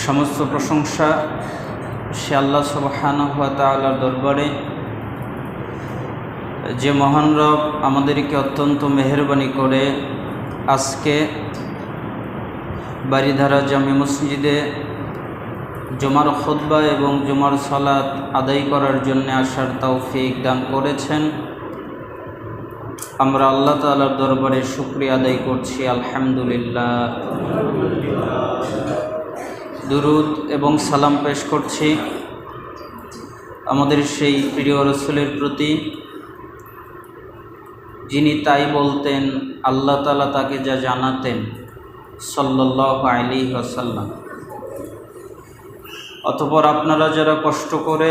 সমস্ত প্রশংসা সে আল্লাহ সুবহানাহু ওয়া তাআলার দরবারে, যে মহান রব আমাদেরকে অত্যন্ত মেহেরবানি করে আজকে বারিধারা জামে মসজিদে জুমার খুতবা এবং জুমার সালাত আদায় করার জন্য আসার তৌফিক দান করেছেন। আমরা আল্লাহ তাআলার দরবারে শুকরিয়া আদায় করছি, আলহামদুলিল্লাহ। দুরুদ এবং সালাম পেশ করছি আমাদের সেই প্রিয় রাসূলের প্রতি, যিনি তাই বলতেন, আল্লাহ তাআলা তাকে যা জানাতেন, সাল্লাল্লাহু আলাইহি ওয়াসাল্লাম। অতঃপর আপনারা যারা কষ্ট করে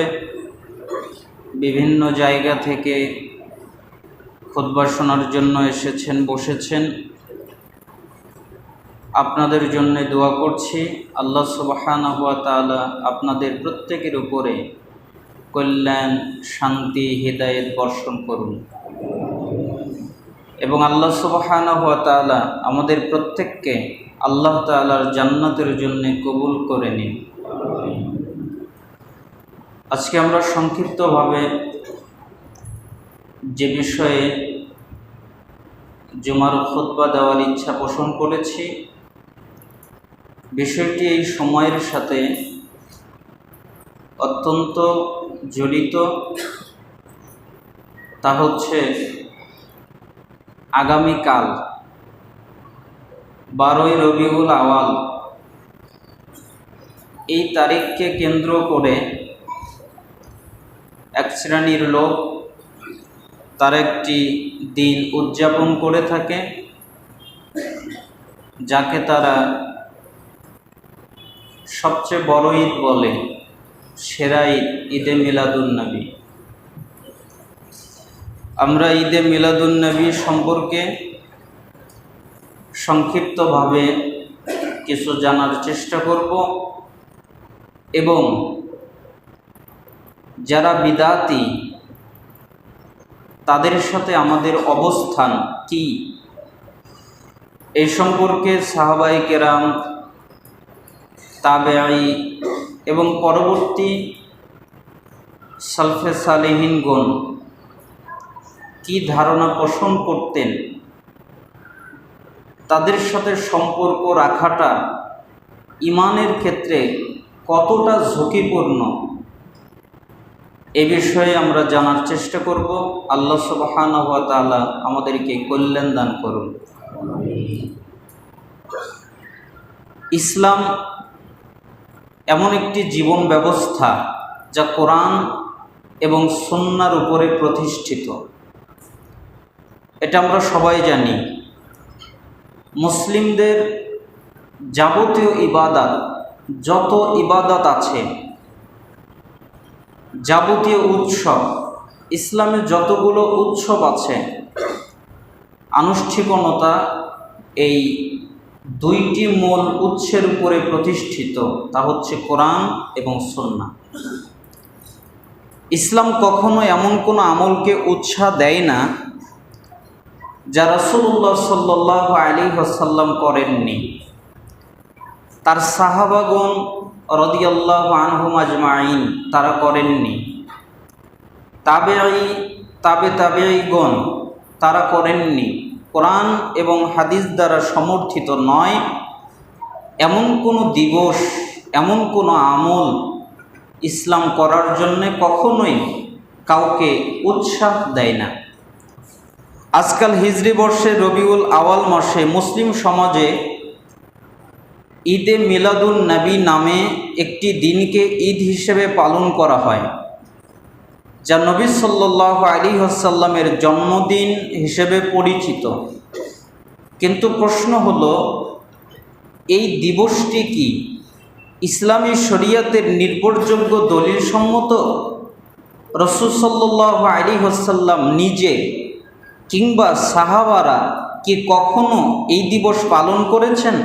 বিভিন্ন জায়গা থেকে খুতবা শোনার জন্য এসেছেন, বসেছেন, আপনাদের জন্য দোয়া করছি। আল্লাহ সুবহানাহু ওয়া তাআলা আপনাদের প্রত্যেকের উপরে কল্যাণ, শান্তি, হিদায়াত বর্ষণ করুন এবং আল্লাহ সুবহানাহু ওয়া তাআলা আমাদের প্রত্যেককে আল্লাহ তাআলার জান্নাতের জন্য কবুল করে নিন। আজকে আমরা সংক্ষিপ্তভাবে যে বিষয়ে জুমার খুতবা দেওয়ার ইচ্ছা পোষণ করেছি, বিষয়টি এই সময়ের সাথে অত্যন্ত জড়িত। তা হচ্ছে আগামীকাল 12ই রবিউল আওয়াল, এই তারিখকে কেন্দ্র করে এক শ্রেণীর লোক তার একটি দিন উদযাপন করে থাকে, যাকে তারা সবচেয়ে বড় ঈদ বলে, সেরা ঈদ, ঈদে মিলাদুন্নবী। আমরা ঈদে মিলাদুন্নবী সম্পর্কে সংক্ষিপ্তভাবে কিছু জানার চেষ্টা করব এবং যারা বিদাতি তাদের সাথে আমাদের অবস্থান কি, এই সম্পর্কে সাহাবায়ে কেরাম, তাবেঈ এবং পরবর্তী সালফে সালেহিনগণ কি ধারণা পোষণ করতেন, তাদের সাথে সম্পর্ক রাখাটা ঈমানের ক্ষেত্রে কতটা ঝুঁকিপূর্ণ, এ বিষয়ে আমরা জানার চেষ্টা করব। আল্লাহ সুবহানাহু ওয়া তাআলা আমাদেরকে কল্যাণ দান করুন। ইসলাম এমন একটি জীবন ব্যবস্থা যা কোরআন এবং সুন্নাহর উপরে প্রতিষ্ঠিত, এটা আমরা সবাই জানি। মুসলিমদের যাবতীয় ইবাদত, যত ইবাদত আছে, যাবতীয় উৎসব, ইসলামে যতগুলো উৎসব আছে, আনুষ্ঠানিকতা এই দুইটি মূল উৎসের উপরে প্রতিষ্ঠিত, তা হচ্ছে কোরআন এবং সুন্নাহ। ইসলাম কখনো এমন কোনো আমলকে উৎসাহ দেয় না যা রাসূলুল্লাহ সাল্লাল্লাহু আলাইহি ওয়াসাল্লাম করেননি, তার সাহাবাগণ রাদিয়াল্লাহু আনহুম আজমাইন তারা করেননি, তাবেঈগণ তারা করেননি। কোরআন এবং হাদিস দ্বারা সমর্থিত নয় এমন কোনো দিবস, এমন কোনো আমল ইসলাম করার জন্যে কখনোই কাউকে উৎসাহ দেয় না। আজকাল হিজরি বর্ষে রবিউল আওয়াল মাসে মুসলিম সমাজে ঈদে মিলাদুন্নবী নামে একটি দিনকে ঈদ হিসেবে পালন করা হয়, যা নবী সাল্লাল্লাহু আলাইহি ওয়াসাল্লামের জন্মদিন হিসেবে পরিচিত। কিন্তু প্রশ্ন হলো, এই দিবসটি কি ইসলামী শরীয়তের নির্ভরযোগ্য দলিল সম্মত? রাসূল সাল্লাল্লাহু আলাইহি ওয়াসাল্লাম নিজে কিংবা সাহাবারা কি কখনো এই দিবস পালন করেছেন?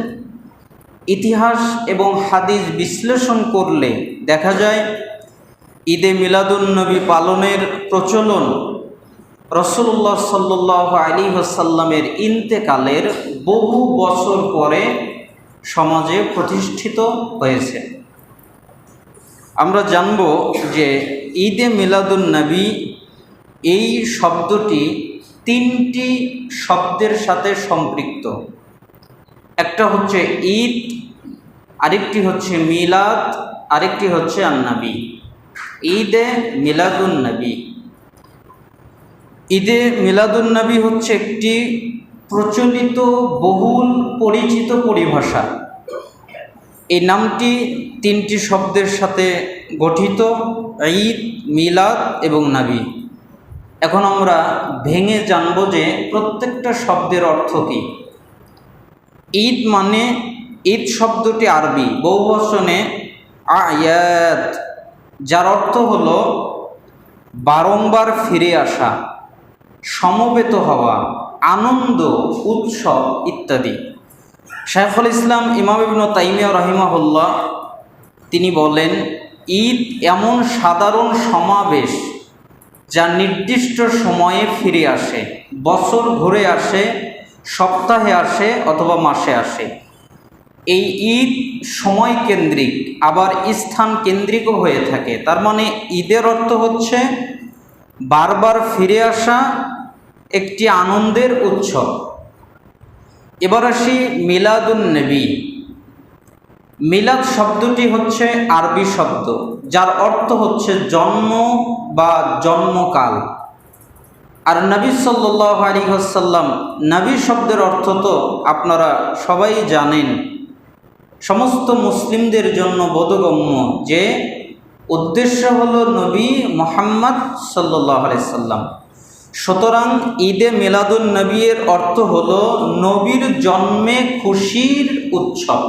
ইতিহাস এবং হাদিস বিশ্লেষণ করলে দেখা যায়, ঈদে মিলাদুন্নবী পালনের প্রচলন রাসূলুল্লাহ সাল্লাল্লাহু আলাইহি ওয়াসাল্লামের ইন্তেকালের বহু বছর পরে সমাজে প্রতিষ্ঠিত হয়েছে। আমরা জানব যে ঈদে মিলাদুন নবী এই শব্দটি তিনটি শব্দের সাথে সম্পৃক্ত। একটা হচ্ছে ঈদ, আরেকটি হচ্ছে মিলাদ, আরেকটি হচ্ছে আন-নবী। ঈদে মিলাদুন নবী, ঈদে মিলাদুন নবী হচ্ছে একটি প্রচলিত বহুল পরিচিত পরিভাষা। এই নামটি তিনটি শব্দের সাথে গঠিত, ঈদ, মিলাদ এবং নবী। এখন আমরা ভেঙে জানব যে প্রত্যেকটা শব্দের অর্থ কী। ঈদ মানে, ঈদ শব্দটি আরবি বহুবচনে আয়াত, যার অর্থ হলো বারংবার ফিরে আসা, সমবেত হওয়া, আনন্দ, উৎসব ইত্যাদি। শাইখুল ইসলাম ইমাম ইবনে তাইমিয়া রাহিমাহুল্লাহ তিনি বলেন, ঈদ এমন সাধারণ সমাবেশ যা নির্দিষ্ট সময়ে ফিরে আসে, বছর ঘুরে আসে, সপ্তাহে আসে অথবা মাসে আসে। এই ঈদ সময় কেন্দ্রিক আবার স্থান কেন্দ্রিকও হয়ে থাকে। তার মানে ঈদের অর্থ হচ্ছে বারবার ফিরে আসা একটি আনন্দের উৎসব। এবার আসি মিলাদুন নবী। মিলাদ শব্দটি হচ্ছে আরবি শব্দ, যার অর্থ হচ্ছে জন্ম বা জন্মকাল। আর নবী সাল্লাল্লাহু আলাইহি ওয়াসাল্লাম, নবী শব্দের অর্থ তো আপনারা সবাই জানেন, সমস্ত মুসলিমদের জন্য বোধগম্য যে উদ্দেশ্য হলো নবী মুহাম্মদ সাল্লাল্লাহু আলাইহি সাল্লাম। সুতরাং ঈদে মিলাদুন নবীর অর্থ হলো নবীর জন্মে খুশির উৎসব।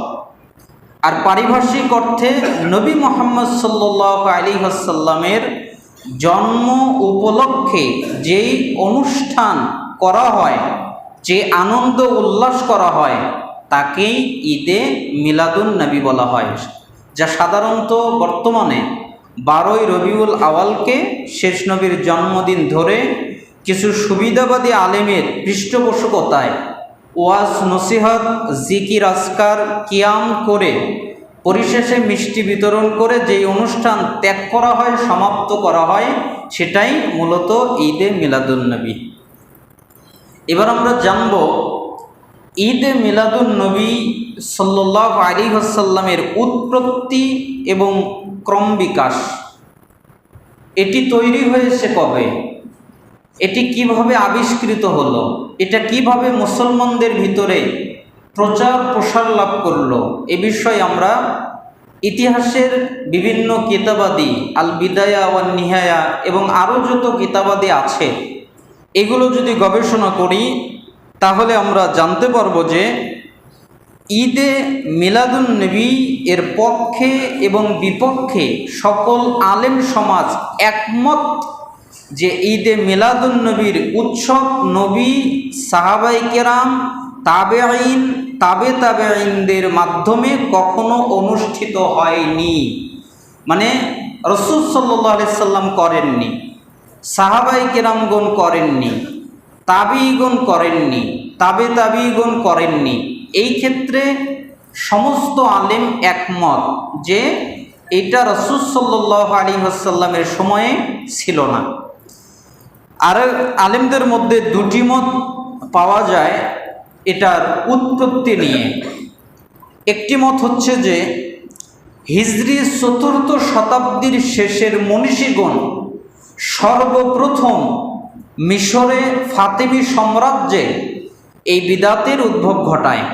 আর পারিভাষিক অর্থে নবী মুহাম্মদ সাল্লাল্লাহু আলাইহি ওয়াসাল্লামের জন্ম উপলক্ষে যেই অনুষ্ঠান করা হয়, যে আনন্দ উল্লাস করা হয়, তাকেই ঈদে মিলাদুন নবী বলা হয়, যা সাধারণত বর্তমানে 12ই রবিউল আওয়ালকে শেষ নবীর জন্মদিন ধরে কিছু সুবিধাবাদী আলেমের পৃষ্ঠপোষকতায় ওয়াজ, নসিহত, জিকির, আজকার, কিয়াম করে পরিশেষে মিষ্টি বিতরণ করে যেই অনুষ্ঠান ত্যাগ করা হয়, সমাপ্ত করা হয়, সেটাই মূলত ঈদে মিলাদুন নবী। এবার আমরা জানব ঈদে মিলাদুন নবী সাল্লাল্লাহু আলাইহি ওয়াসাল্লামের উৎপত্তি এবং ক্রম বিকাশ। এটি তৈরি হয়েছে কবে, এটি কিভাবে আবিষ্কৃত হলো, এটা কিভাবে মুসলমানদের ভিতরে প্রচার প্রসার লাভ করলো, এ বিষয়ে আমরা ইতিহাসের বিভিন্ন কিতাবাদি, আল বিদায়া ওয়ান নিহায়া এবং আরও যত কিতাবাদি আছে, এগুলো যদি গবেষণা করি তাহলে আমরা জানতে পারবো যে ঈদে মিলাদুন নবী এর পক্ষে এবং বিপক্ষে সকল আলেম সমাজ একমত যে ঈদে মিলাদুন নবীর উৎসব নবী, সাহাবায়ে কেরাম, তাবেঈন, তাবেঈনদের মাধ্যমে কখনো অনুষ্ঠিত হয়নি। মানে রাসূল সাল্লাল্লাহু আলাইহি সাল্লাম করেননি, সাহাবায়ে কেরামগণ করেননি, তাবেঈগণ করেননি, তাবেঈগণ করেননি। এই ক্ষেত্রে সমস্ত আলেম একমত যে এটা রাসূল সাল্লাল্লাহু আলাইহি ওয়াসাল্লামের সময়ে ছিল না। আর আলেমদের মধ্যে দুটি মত পাওয়া যায় এটার উৎপত্তি নিয়ে। একটি মত হচ্ছে যে হিজরি ৪র্থ শতাব্দীর শেষের মনীষীগণ সর্বপ্রথম মিশরে ফাতেমি সাম্রাজ্যে এই বিদাতের উদ্ভব ঘটায়।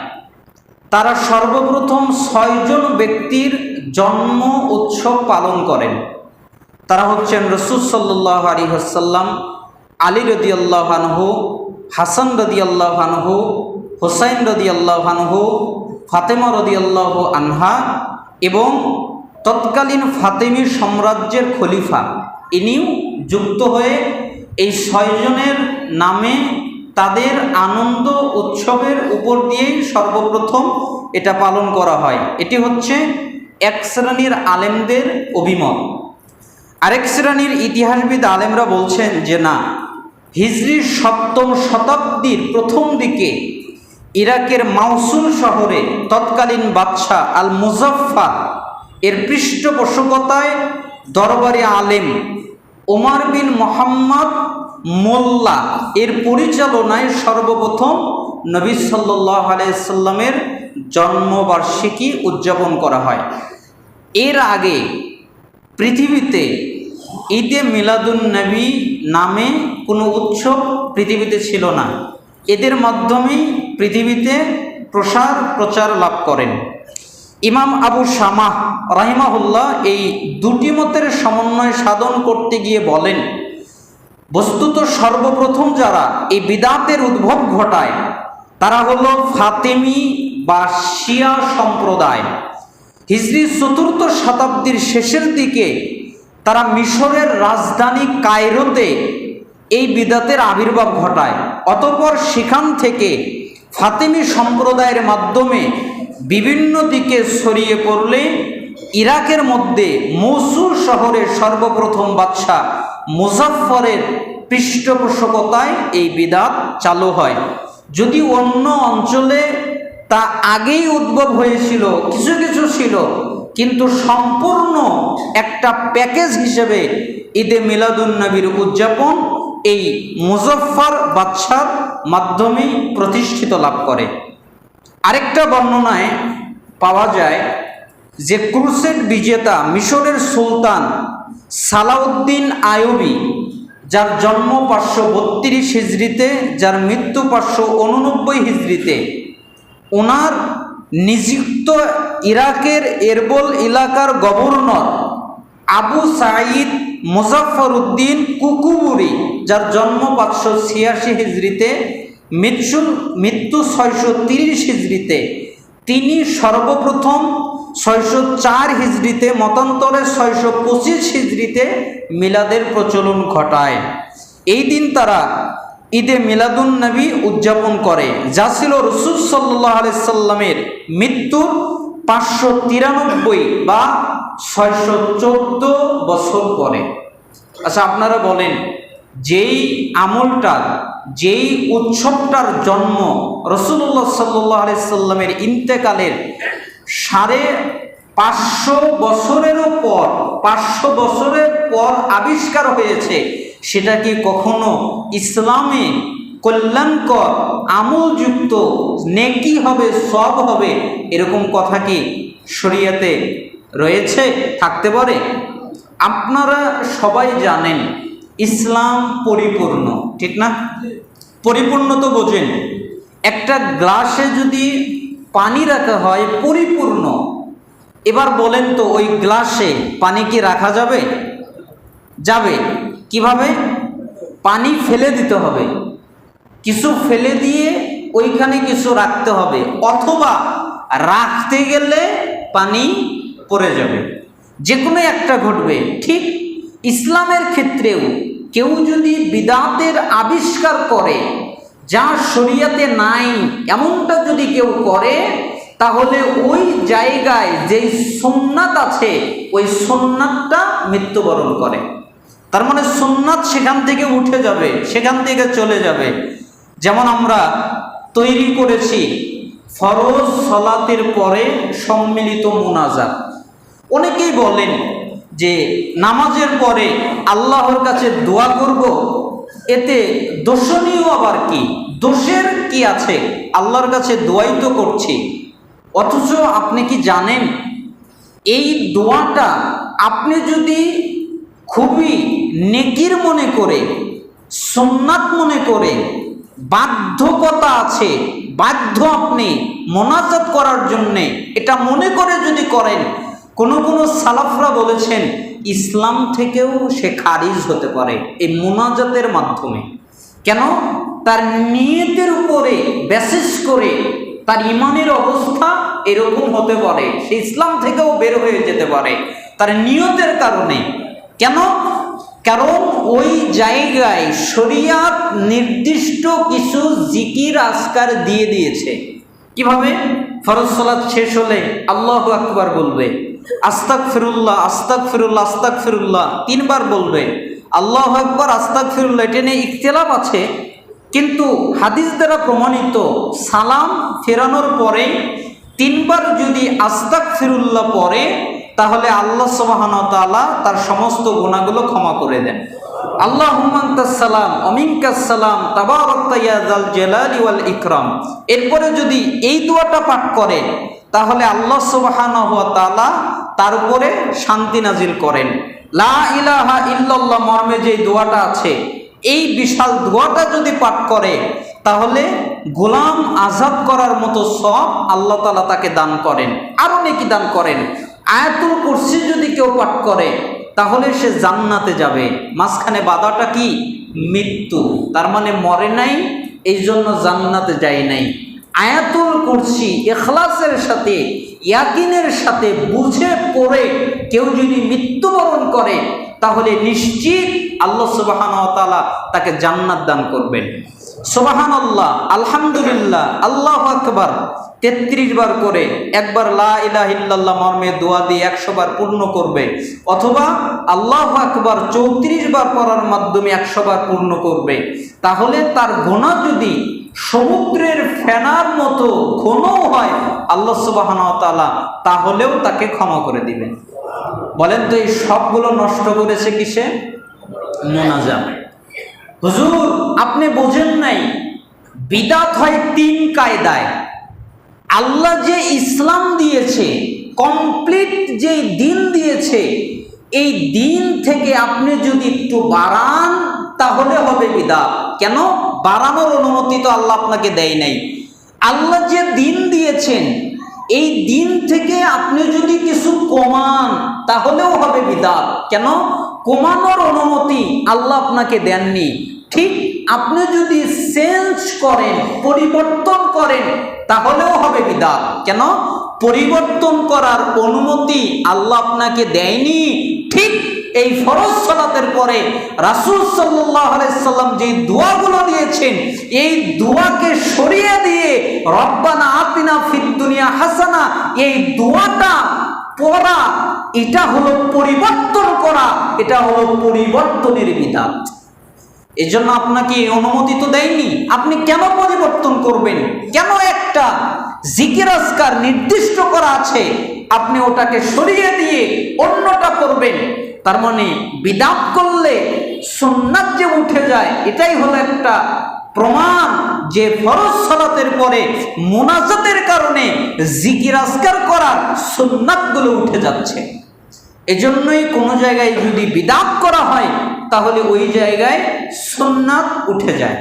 তারা সর্বপ্রথম ৬ জন ব্যক্তির জন্ম উৎসব পালন করেন। তারা হচ্ছেন রাসূল সাল্লাল্লাহু আলাইহি ওয়াসাল্লাম, আলী রাদিয়াল্লাহু আনহু, হাসান রাদিয়াল্লাহু আনহু, হুসাইন রাদিয়াল্লাহু আনহু, ফাতেমা রাদিয়াল্লাহু আনহা এবং তৎকালীন ফাতেমি সাম্রাজ্যের খলিফা, ইনিও যুক্ত হয়ে এই ৬ জনের নামে তাদের আনন্দ উৎসবের উপর দিয়েই সর্বপ্রথম এটা পালন করা হয়। এটি হচ্ছে এক শ্রেণীর আলেমদের অভিমত। আরেক শ্রেণীর ইতিহাসবিদ আলেমরা বলছেন যে না, হিজরির ৭ম শতাব্দীর প্রথম দিকে ইরাকের মাউসুল শহরে তৎকালীন বাদশাহ আল মুজাফফার এর পৃষ্ঠপোষকতায় দরবারি আলেম ওমর বিন মোহাম্মদ মোল্লা এর পরিচালনায় সর্বপ্রথম নবী সাল্লাল্লাহু আলাইহি সাল্লামের জন্মবার্ষিকী উদযাপন করা হয়। এর আগে পৃথিবীতে ঈদে মিলাদুন নবী নামে কোনো উৎসব পৃথিবীতে ছিল না। এদের মাধ্যমেই পৃথিবীতে প্রচার লাভ করেন। ইমাম আবু শামাহ রাহিমাহুল্লাহ এই দুটি মতের সমন্বয় সাধন করতে গিয়ে বলেন, বস্তুত সর্বপ্রথম যারা এই বিদাতের উদ্ভব ঘটায় তারা হলো ফাতেমি বা শিয়া সম্প্রদায়। হিজরি ৪র্থ শতাব্দীর শেষের দিকে তারা মিশরের রাজধানী কায়রোতে এই বিদাতের আবির্ভাব ঘটায়। অতঃপর সেখান থেকে ফাতেমি সম্প্রদায়ের মাধ্যমে বিভিন্ন দিকে ছড়িয়ে পড়লে ইরাকের মধ্যে মৌসুল শহরে সর্বপ্রথম বাদশাহ মুজাফফরের পৃষ্ঠপোষকতায় এই বিদাত চালু হয়। যদি অন্য অঞ্চলে তা আগেই উদ্ভব হয়েছিল, কিছু কিছু ছিল, কিন্তু সম্পূর্ণ একটা প্যাকেজ হিসেবে ঈদে মিলাদুন নবীর উদযাপন এই মুজাফফর বাদশার মাধ্যমেই প্রতিষ্ঠিত লাভ করে। আরেকটা বর্ণনায় পাওয়া যায় যে ক্রুসেড বিজেতা মিশরের সুলতান সালাউদ্দিন আইয়ুবী, যার জন্ম 532 হিজরিতে, যার মৃত্যু 589 হিজরিতে, ওনার নিযুক্ত ইরাকের এরবল এলাকার গভর্নর আবু সাঈদ মুজাফফর উদ্দিন কুকুবুরি, যার জন্ম 586 হিজরিতে, মৃত্যু 630 হিজরিতে, তিনি সর্বপ্রথম 604 হিজরিতে, মতান্তরে 625 হিজরিতে মিলাদের প্রচলন ঘটায়। এই দিন তারা ঈদে মিলাদুন নবী উদযাপন করে, যা ছিল রাসূল সাল্লাল্লাহু আলাইহি সাল্লামের মৃত্যুর 593 বা 614 বছর পরে। আচ্ছা, আপনারা বলেন, যেই আমলটার, যেই উৎসবটার জন্ম রাসূলুল্লাহ সাল্লাল্লাহু আলাইহি সাল্লামের ইন্তেকালের 550 বছরেরও পর, 500 বছরের পর আবিষ্কার হয়েছে, সেটা কি কখনো ইসলামে কল্যাণকর, আমলযুক্ত, নেকি হবে, সব হবে, এরকম কথা কি শরীয়তে রয়েছে, থাকতে পারে? আপনারা সবাই জানেন ইসলাম পরিপূর্ণ, ঠিক না? পরিপূর্ণ তো বোঝেন, একটা গ্লাসে যদি পানি রাখা হয় পরিপূর্ণ, এবার বলেন তো ওই গ্লাসে পানি কি রাখা যাবে? যাবে। কিভাবে? পানি ফেলে দিতে হবে, কিছু ফেলে দিয়ে ওইখানে কিছু রাখতে হবে, অথবা রাখতে গেলে পানি পড়ে যাবে, যে কোনো একটা ঘটবে। ঠিক ইসলামের ক্ষেত্রেও কেউ যদি বিদাতের আবিষ্কার করে, যা শরীয়তে নাই, এমনটা যদি কেউ করে, তাহলে ওই জায়গায় যেই সুন্নাত আছে ওই সুন্নাতটা মৃত্যুবরণ করে। তার মানে সুন্নাত সেখান থেকে উঠে যাবে, সেখান থেকে চলে যাবে। যেমন আমরা তৈরি করেছি ফরজ সালাতের পরে সম্মিলিত মুনাজাত। অনেকেই বলেন যে নামাজের পরে আল্লাহর কাছে দোয়া করব, এতে দোষণীয় আবার কি? দোষের কি আছে? আল্লাহর কাছে দোয়াই তো করছি। অথচ আপনি কি জানেন, এই দোয়াটা আপনি যদি খুবই নেকির মনে করে, সুন্নাত মনে করে, বাধ্যকতা আছে, বাধ্য আপনি মোনাজাত করার জন্যে, এটা মনে করে যদি করেন, কোনো সালাফরা বলেছেন ইসলাম থেকেও সে খারিজ হতে পারে এই মোনাজাতের মাধ্যমে। কেন? তার নিয়তের উপরে বেসিস করে তার ইমানের অবস্থা এরকম হতে পারে, সে ইসলাম থেকেও বের হয়ে যেতে পারে তার নিয়তের কারণে। কেন? কারণ ওই জায়গায় শরিয়াত নির্দিষ্ট কিছু জিকির আজকার দিয়ে দিয়েছে। কিভাবে? ফরজ সালাত শেষ হলে আল্লাহু আকবার বলবে, আস্তাগফিরুল্লাহ আস্তাগফিরুল্লাহ আস্তাগফিরুল্লাহ 3 বার বলবে, আল্লাহু আকবার আস্তাগফিরুল্লাহ। এটা নিয়ে ইখতিলাফ আছে, কিন্তু হাদিস দ্বারা প্রমাণিত সালাম ফেরানোর পরে 3 বার যদি আস্তাগফিরুল্লাহ পড়ে, তাহলে আল্লাহ সুবহানাহু ওয়া তাআলা তার সমস্ত গুনাহগুলো ক্ষমা করে দেন। আল্লাহুম্মা আনতাস সালাম ওয়া মিনকাস সালাম তাবারাকতা ইয়া যাল জালালি ওয়াল ইকরাম। এরপরে যদি এই দোয়াটা পাঠ করে তাহলে আল্লাহ সুবহানাহু ওয়া তাআলা তার উপরে শান্তি নাজিল করেন। লা ইলাহা ইল্লাল্লাহ মর্মে যে দোয়াটা আছে, এই বিশাল দোয়াটা যদি পাঠ করে তাহলে গোলাম আজাদ করার মতো সওয়াব আল্লাহ তাআলা তাকে দান করেন, আরো নেকি দান করেন। আয়াতুল কুরসি যদি কেউ পাঠ করে তাহলে সে জান্নাতে যাবে। মাঝখানে বাধাটা কি? মৃত্যু। তার মানে মরে নাই, এই জন্য জান্নাতে যায় নাই। আয়াতুল কুরসি ইখলাসের সাথে, ইয়াকিনের সাথে বুঝে পড়ে কেউ যদি মৃত্যুবরণ করে তাহলে নিশ্চিত আল্লাহ সুবহানাহু ওয়া তাআলা তাকে জান্নাত দান করবেন। সুবহানাল্লাহ, আলহামদুলিল্লাহ, আল্লাহু আকবার 33 বার করে, একবার লা ইলাহা ইল্লাল্লাহ মর্মে দোয়া দিয়ে 100 বার পূর্ণ করবে, অথবা আল্লাহু আকবার 34 বার পড়ার মাধ্যমে 100 বার পূর্ণ করবে। তাহলে তার গুনাহ যদি সমুদ্রের ফেনার মতো ঘনও হয় আল্লাহ সুবহানাহু ওয়া তাআলা তাহলেও তাকে ক্ষমা করে দিবেন। বলেন তো এই সবগুলো নষ্ট করেছে কিসে? মুনাজাত। হুজুর আপনি বোঝেন নাই, বিদাত হয় 3 কায়দায়। আল্লাহ যে ইসলাম দিয়েছে, কমপ্লিট যে দিন দিয়েছে, এই দিন থেকে আপনি যদি একটু বাড়ান তাহলে হবে বিদাত। কেন? বাড়ানোর অনুমতি তো আল্লাহ আপনাকে দেয় নাই। আল্লাহ যে দিন দিয়েছেন এই দিন থেকে আপনি যদি কিছু কমান তাহলেও হবে বিদাত। কেন? কমানোর অনুমতি আল্লাহ আপনাকে দেননি। ঠিক আপনি যদি চেঞ্জ করেন, পরিবর্তন করেন তাহলেও হবে বিদাত। কেন? পরিবর্তন করার অনুমতি আল্লাহ আপনাকে দেয়নি। ঠিক এই ফরজ সালাতের পরে রাসূল সাল্লাল্লাহু আলাইহি সাল্লাম যে দোয়াগুলো দিয়েছেন, এই দোয়াকে সরিয়ে দিয়ে রব্বানা আতিনা ফিদ দুনিয়া হাসানা, এই দোয়াটা পড়া, এটা হলো পরিবর্তন করা, এটা হলো পরিবর্তনের বিধান। এজন্য আপনাকে অনুমতি তো দেয়নি, আপনি কেন পরিবর্তন করবেন? কেন একটা জিকির আজকার নির্দিষ্ট করা আছে আপনি ওটাকে সরিয়ে দিয়ে অন্যটা করবেন? তার মানে বিদআত করলে সুন্নাত যে উঠে যায়, এটাই হলো একটা প্রমাণ যে ফরজ সালাতের পরে মুনাজাতের কারণে জিকির আজকার করার সুন্নাতগুলো উঠে যাচ্ছে। এজন্যই কোনো জায়গায় যদি বিদআত করা হয় তাহলে ওই জায়গায় সুন্নাত উঠে যায়।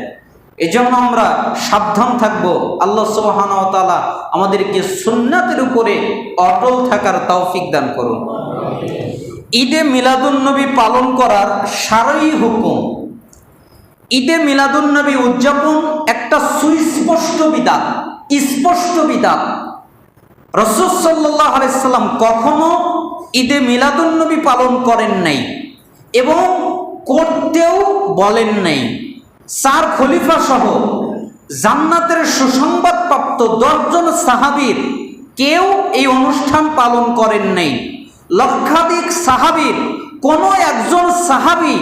এজন্য আমরা সাবধান থাকবো। আল্লাহ সুবহানাহু ওয়া তাআলা আমাদেরকে সুন্নাতের উপরে অটল থাকার তৌফিক দান করুন। ঈদে মিলাদুন্নবী পালন করার শারঈ হুকুম। ঈদে মিলাদুন্নবী উদযাপন একটা সুস্পষ্ট বিদআত, স্পষ্ট বিদআত। রাসূল সাল্লাল্লাহু আলাইহি সাল্লাম কখনো ঈদে মিলাদুন্নবী পালন করেন নাই এবং করতেও বলেন নাই। 4 খলিফা সহ জান্নাতের সুসংবাদপ্রাপ্ত 10 জন সাহাবীর কেউ এই অনুষ্ঠান পালন করেন নাই। লক্ষাধিক সাহাবীর কোনো একজন সাহাবী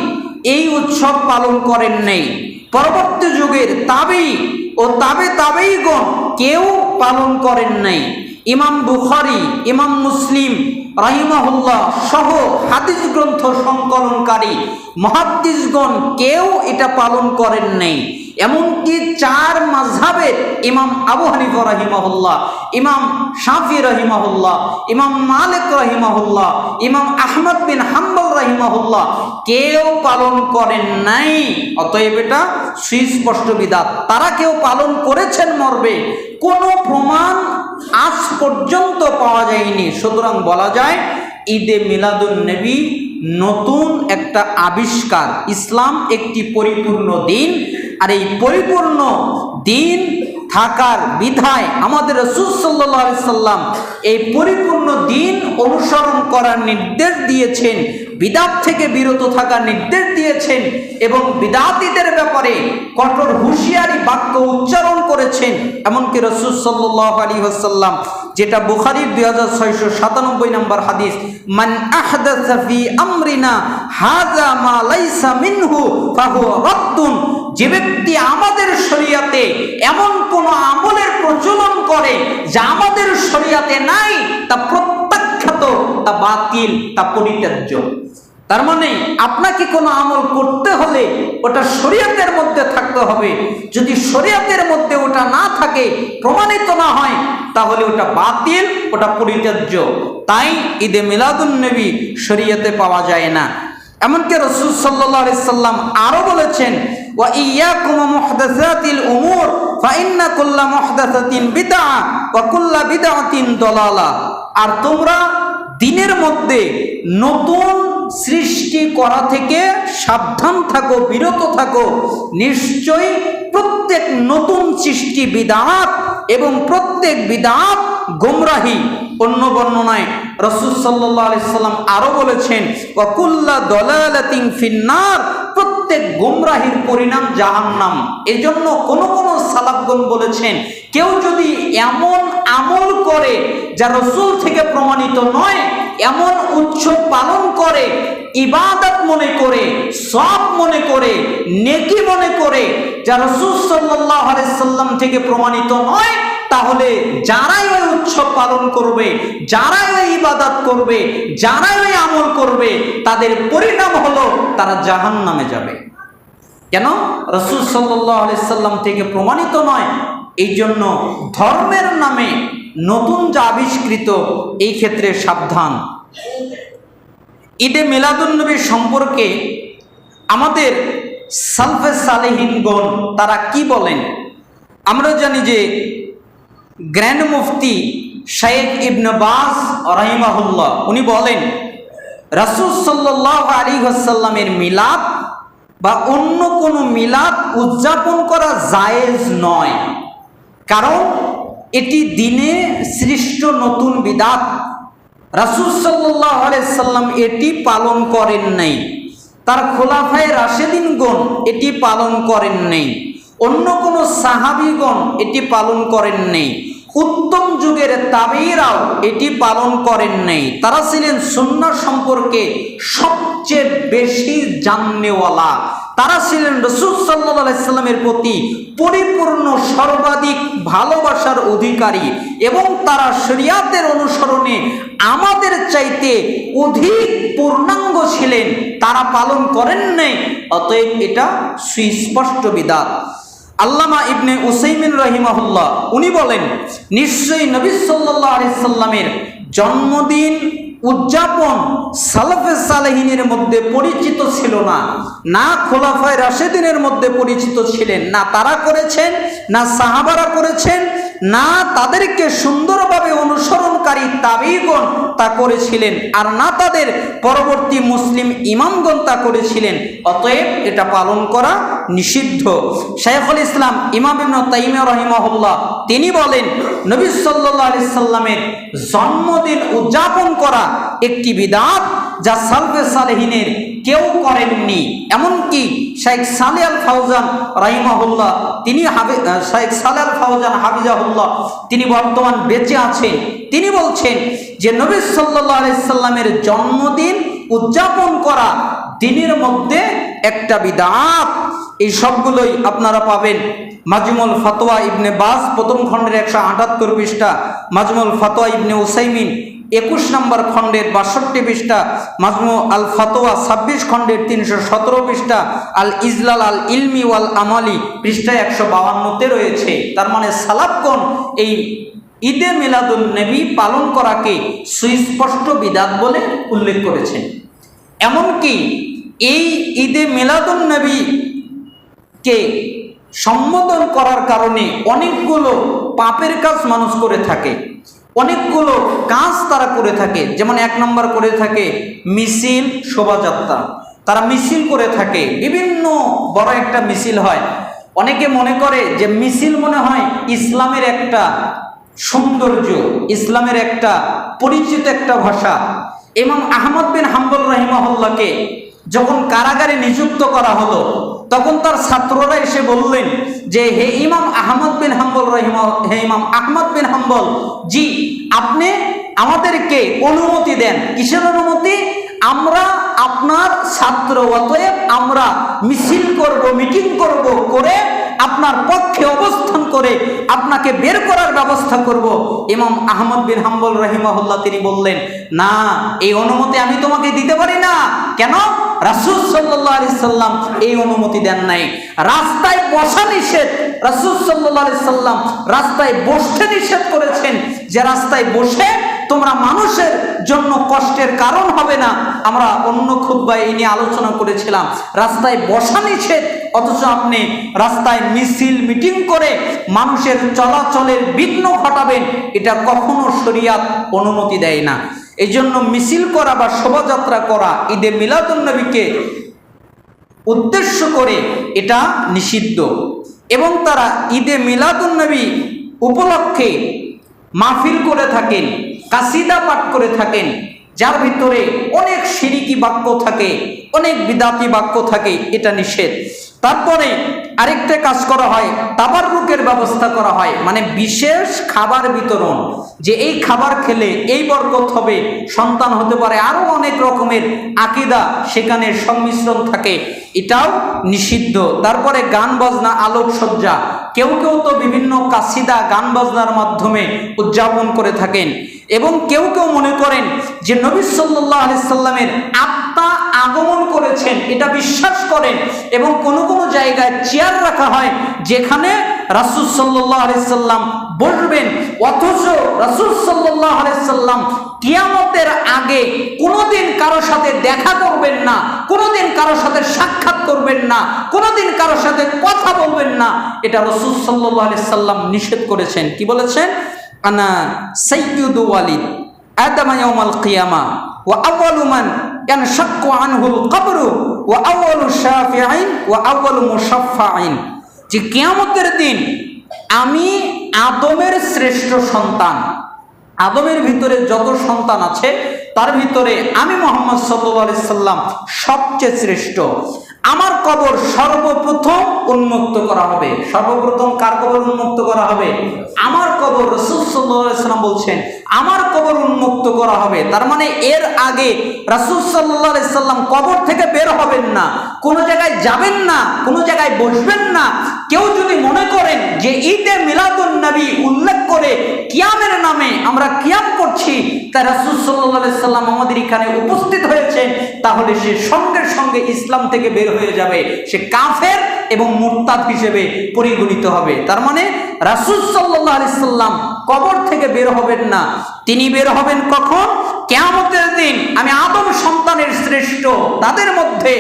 এই উৎসব পালন করেন নাই। পরবর্তী যুগের তাবেঈ ও তাবেঈগণ কেউ পালন করেন নাই। ইমাম বুখারী, ইমাম মুসলিম রাহিমাহুল্লাহ সহ হাদিস গ্রন্থ সংকলনকারী মুহাদ্দিসগণ কেউ এটা পালন করেন নাই। এমনকি 4 মাযহাবের ইমাম আবু হানিফা রাহিমাহুল্লাহ, ইমাম শাফি রাহিমাহুল্লাহ, ইমাম মালিক রাহিমাহুল্লাহ, ইমাম আহমদ বিন হাম্বল রাহিমাহুল্লাহ কেউ পালন করেন নাই। অতএব এটা সুস্পষ্ট বিদআত। তারা কেউ পালন করেছেন মর্মে কোনো প্রমাণ আজ পর্যন্ত পাওয়া যায়নি। সুতরাং বলা যায় ঈদে মিলাদুন্নবী নতুন একটা আবিষ্কার। ইসলাম একটি পরিপূর্ণ দিন, আর এই পরিপূর্ণ দিন থাকার বিধায় আমাদের রাসূল সাল্লাল্লাহু আলাইহি সাল্লাম এই পরিপূর্ণ দিন অনুসরণ করার নির্দেশ দিয়েছেন, বিদআত থেকে বিরত থাকার নির্দেশ দিয়েছেন এবং বিদআতীদের ব্যাপারে কঠোর হুঁশিয়ারি বাক্য উচ্চারণ করেছেন। এমনকি রাসূল সাল্লাল্লাহু আলাইহি ওয়াসাল্লাম, যেটা বুখারীর 2697 নম্বর হাদিস, মান আহদাসা ফি আমরিনা হাযা মা লাইসা মিনহু ফাহুয়া রাদ্দুন, যে ব্যক্তি আমাদের শরীয়তে এমন কোন আমলের প্রচলন করে যা আমাদের শরীয়তে নাই তা প্রত্যাখ্যাত তো তা বাতিল, তা পরিত্যাজ্য। তার মানে আপনাকে কোনো আমল করতে হলে ওটা শরীয়তের মধ্যে থাকতে হবে। যদি শরীয়তের মধ্যে ওটা না থাকে, প্রমাণিত না হয়, তাহলে ওটা বাতিল, ওটা পরিত্যাজ্য। তাই ঈদে মিলাদুন নবী শরীয়তে পাওয়া যায় না। এমনকি রাসূল সাল্লাল্লাহু আলাইহি সাল্লাম আরো বলেছেন, ওয়া ইয়াকুম মুহদাসাতিল উমুর ফা ইন্না কুল্লা মুহদাসাতিন বিদআ ওয়া কুল্লা বিদআতিন দালালা। আর তোমরা দিনের মধ্যে নতুন সৃষ্টি করা থেকে সাবধান থাকো, বিরত থাকো। নিশ্চয়ই প্রত্যেক নতুন সৃষ্টি বিদআত এবং প্রত্যেক বিদআত গোমরাহি। অন্য বর্ণনায় রাসূল সাল্লাল্লাহু আলাইহি সাল্লাম আরো বলেছেন, ওয়া কুল্লা দালালাতিন ফিন্নার, প্রত্যেক গোমরাহির পরিণাম জাহান্নাম। এজন্য কোন কোন সালাফগণ বলেছেন, কেউ যদি এমন আমল করে যা রাসূল থেকে প্রমাণিত নয়, এমন উৎসব পালন করে, ইবাদত মনে করে, সওয়াব মনে করে, নেকি মনে করে, যা রাসূল সাল্লাল্লাহু আলাইহি সাল্লাম থেকে প্রমাণিত নয়, তাহলে যারাই ওই উৎসব পালন করবে, যারাই ওই ইবাদত করবে, যারাই ওই আমল করবে, তাদের পরিণাম হলো তারা জাহান্নামে যাবে। কেন? রাসূল সাল্লাল্লাহু আলাইহি সাল্লাম থেকে প্রমাণিত নয়। এই জন্য ধর্মের নামে নতুন যা আবিষ্কৃত, এই ক্ষেত্রে সাবধান। ঈদে মিলাদুন নবী সম্পর্কে আমাদের সালফে সালেহিনগণ তারা কি বলেন? আমরা জানি যে গ্র্যান্ড মুফতি শাইখ ইবনে বাজ রাহিমাহুল্লাহ উনি বলেন, রাসূল সাল্লাল্লাহু আলাইহি ওয়াসাল্লামের মিলাদ বা অন্য কোনো মিলাদ উদযাপন করা জায়েজ নয়, কারণ এটি দিনে সৃষ্ট নতুন বিদআত। রাসূল সাল্লাল্লাহু আলাইহি সাল্লাম এটি পালন করেন নাই, তার খোলাফায়ে রাশেদিনগণ এটি পালন করেন নাই, অন্য কোনো সাহাবীগণ এটি পালন করেন নাই, উত্তম যুগের তাবেঈরাও এটি পালন করেন নাই। তারা ছিলেন সুন্নাহ সম্পর্কে সবচেয়ে বেশি জাননেওয়ালা। তারা ছিলেন রাসূল সাল্লাল্লাহু আলাইহি সাল্লামের প্রতি পরিপূর্ণ সর্বাধিক ভালোবাসার অধিকারী, এবং তারা শরীয়তের অনুসরণে আমাদের চাইতে অধিক পূর্ণাঙ্গ ছিলেন। তারা পালন করেন নাই, অতএব এটা সুস্পষ্ট বিদআত। আল্লামা ইবনে উসাইমিন রাহিমাহুল্লাহ উনি বলেন, নিশ্চয়ই নবী সাল্লাল্লাহু আলাইহি সাল্লামের জন্মদিন উদযাপন সালাফে সালেহিনের মধ্যে পরিচিত ছিল না, না খোলাফায়ে রাশেদিনের মধ্যে পরিচিত ছিলেন, না তারা করেছেন, না সাহাবারা করেছেন, না তাদেরকে সুন্দরভাবে অনুসরণকারী তাবেঈগণ তা করেছিলেন, আর না তাদের পরবর্তী মুসলিম ইমামগণ তা করেছিলেন। অতএব এটা পালন করা নিষিদ্ধ। শাইখুল ইসলাম ইমাম ইবনে তাইমিয়া রাহিমাহুল্লাহ তিনি বলেন, নবী সাল্লাল্লাহু আলাইহি সাল্লামের জন্মদিন উদযাপন করা একটি বিদআত যা সালফে সালেহিনের কেউ করেননি। এমনকি শেখ সালেহ আল ফাওজান রাহিমাহুল্লাহ তিনি শেখ সালেহ আল ফাওজান হাফিজাহুল্লাহ তিনি বর্তমান বেঁচে আছেন। তিনি বলছেন যে নবী সাল্লাল্লাহু আলাইহি সাল্লামের জন্মদিন উদযাপন করা দিনের মধ্যে একটা বিদআত। এই সবগুলোই আপনারা পাবেন মাজমুল ফাতোয়া ইবনে বাজ প্রথম খণ্ডের 178 পৃষ্ঠা, মাজমুল ফাতোয়া ইবনে উসাইমিন 21 নম্বর খণ্ডের 62 পৃষ্ঠা, মাজমু আল ফাতোয়া 26 খণ্ডের 317 পৃষ্ঠা, আল ইজলাল আল ইলমি ওয়াল আমালি পৃষ্ঠা 152-তে রয়েছে। তার মানে সালাফগণ এই ঈদে মিলাদুন নবী পালন করাকে সুস্পষ্ট বিদআত বলে উল্লেখ করেছেন। এমনকি এই ঈদে মিলাদুন নবীকে সম্বোধন করার কারণে অনেকগুলো পাপের কাজ মানুষ করে থাকে, অনেকগুলো কাজ তারা করে থাকে। যেমন 1 নম্বর করে থাকে মিছিল, শোভাযাত্রা। তারা মিছিল করে থাকে, বিভিন্ন বড় একটা মিছিল হয়। অনেকে মনে করে যে মিছিল মনে হয় ইসলামের একটা সৌন্দর্য, ইসলামের একটা পরিচিত একটা ভাষা। ইমাম আহমদ বিন হাম্বল রাহিমাহুল্লাহকে যখন কারাগারে নিযুক্ত করা হলো, তখন তার ছাত্ররা এসে বললেন যে হে ইমাম আহমদ বিন হাম্বল হে ইমাম আহমদ বিন হাম্বল জি, আপনি আমাদেরকে অনুমতি দেন। কিসের অনুমতি? আমরা আপনার ছাত্র, অতএব আমরা মিছিল করব, মিটিং করব, করে আপনার পক্ষে অবস্থান করে আপনাকে বের করার ব্যবস্থা করব। ইমাম আহমদ বিন হাম্বল রাহিমাহুল্লাহ তিনি বললেন, না, এই অনুমতি আমি তোমাকে দিতে পারি না। কেন? রাসূল সাল্লাল্লাহু আলাইহি সাল্লাম এই অনুমতি দেন নাই। রাস্তায় বসা নিষেধ, রাসূল সাল্লাল্লাহু আলাইহি সাল্লাম রাস্তায় বসতে নিষেধ করেছেন, যে রাস্তায় বসে তোমরা মানুষের জন্য কষ্টের কারণ হবে না। আমরা অন্য খুতবায় এই নিয়ে আলোচনা করেছিলাম, রাস্তায় বসা নিষেধ, অথচ আপনি রাস্তায় মিছিল মিটিং করে মানুষের চলাচলের বিঘ্ন ঘটাবেন, এটা কখনো শরীয়ত অনুমতি দেয় না। এই জন্য মিছিল করা বা শোভাযাত্রা করা ঈদে মিলাদুন্নবীকে উদ্দেশ্য করে এটা নিষিদ্ধ। এবং তারা ঈদে মিলাদুন্নবী উপলক্ষে মাহফিল করে থাকেন, কাসিদা পাঠ করে থাকেন, যার ভিতরে অনেক শিরিকি বাক্য থাকে, অনেক বিদাতি বাক্য থাকে, এটা নিষেধ। তারপরে আরেকটা কাজ করা হয়, তাবাররুকের ব্যবস্থা করা হয়, মানে বিশেষ খাবার বিতরণ, যে এই খাবার খেলে এই বরকত হবে, সন্তান হতে পারে, আরো অনেক রকমের আকীদা সেখানে সংমিশ্রণ থাকে, এটাও নিষিদ্ধ। তারপরে গান বাজনা, আলোকসজ্জা, কেউ কেউ তো বিভিন্ন কাসিদা গান বাজনার মাধ্যমে উদযাপন করে থাকেন। এবং কেউ কেউ মনে করেন যে নবী সাল্লাল্লাহু আলাইহি সাল্লামের আত্মা আগমন করেছেন, এটা বিশ্বাস করেন। এবং কোন কোন জায়গায় চেয়ার রাখা হয় যেখানে রাসূল সাল্লাল্লাহু আলাইহি সাল্লাম বসবেন, অথচ রাসূল সাল্লাল্লাহু আলাইহি সাল্লাম কিয়ামতের আগে কোনোদিন কারো সাথে দেখা করবেন না, কোনোদিন কারো সাথে সাক্ষাৎ করবেন না, কোনোদিন কারো সাথে কথা বলবেন না। এটা রাসূল সাল্লাল্লাহু আলাইহি সাল্লাম নিষেধ করেছেন। কি বলেছেন? আনা সাইয়্যিদু ওয়ালিদ আদম ইয়াউমাল কিয়ামা ওয়া আউয়ালু মান ইয়ানশাক্কু আনহুল কবরু ওয়া আউয়ালু শাফিঈন ওয়া আউয়ালু মুশাফফাঈন, যে কিয়ামতের দিন আমি আদমের শ্রেষ্ঠ সন্তান, আদমের ভিতরে যত সন্তান আছে তার ভিতরে আমি মুহাম্মদ সাল্লাল্লাহু আলাইহি সাল্লাম সবচেয়ে শ্রেষ্ঠ। আমার কবর সর্বপ্রথম উন্মুক্ত করা হবে। সর্বপ্রথম কার কবর উন্মুক্ত করা হবে? আমার কবর। রাসূল সাল্লাল্লাহু আলাইহি সাল্লাম বলছেন আমার কবর উন্মুক্ত করা হবে। তার মানে এর আগে রাসূল সাল্লাল্লাহু আলাইহি সাল্লাম কবর থেকে বের হবেন না, কোনো জায়গায় যাবেন না, কোনো জায়গায় বসবেন না। কেউ যদি মনে করেন যে ঈদে মিলাদুন্নবী উল্লেখ করে কিয়ামের নামে আমরা কিয়াম করছি, তাই রাসূল সাল্লাল্লাহু আলাইহি সাল্লাম আমাদের এখানে উপস্থিত হয়েছেন, তাহলে সে সঙ্গে সঙ্গে ইসলাম থেকে বের হয়ে যাবে, সে কাফের এবং মুরতাদ হিসেবে পরিগণিত হবে। তার মানে রাসূল সাল্লাল্লাহু আলাইহি সাল্লাম কবর থেকে বের হবেন না। তিনি বের হবেন কখন? কিয়ামতের দিন আমি আদম সন্তানের শ্রেষ্ঠ তাদের মধ্যে,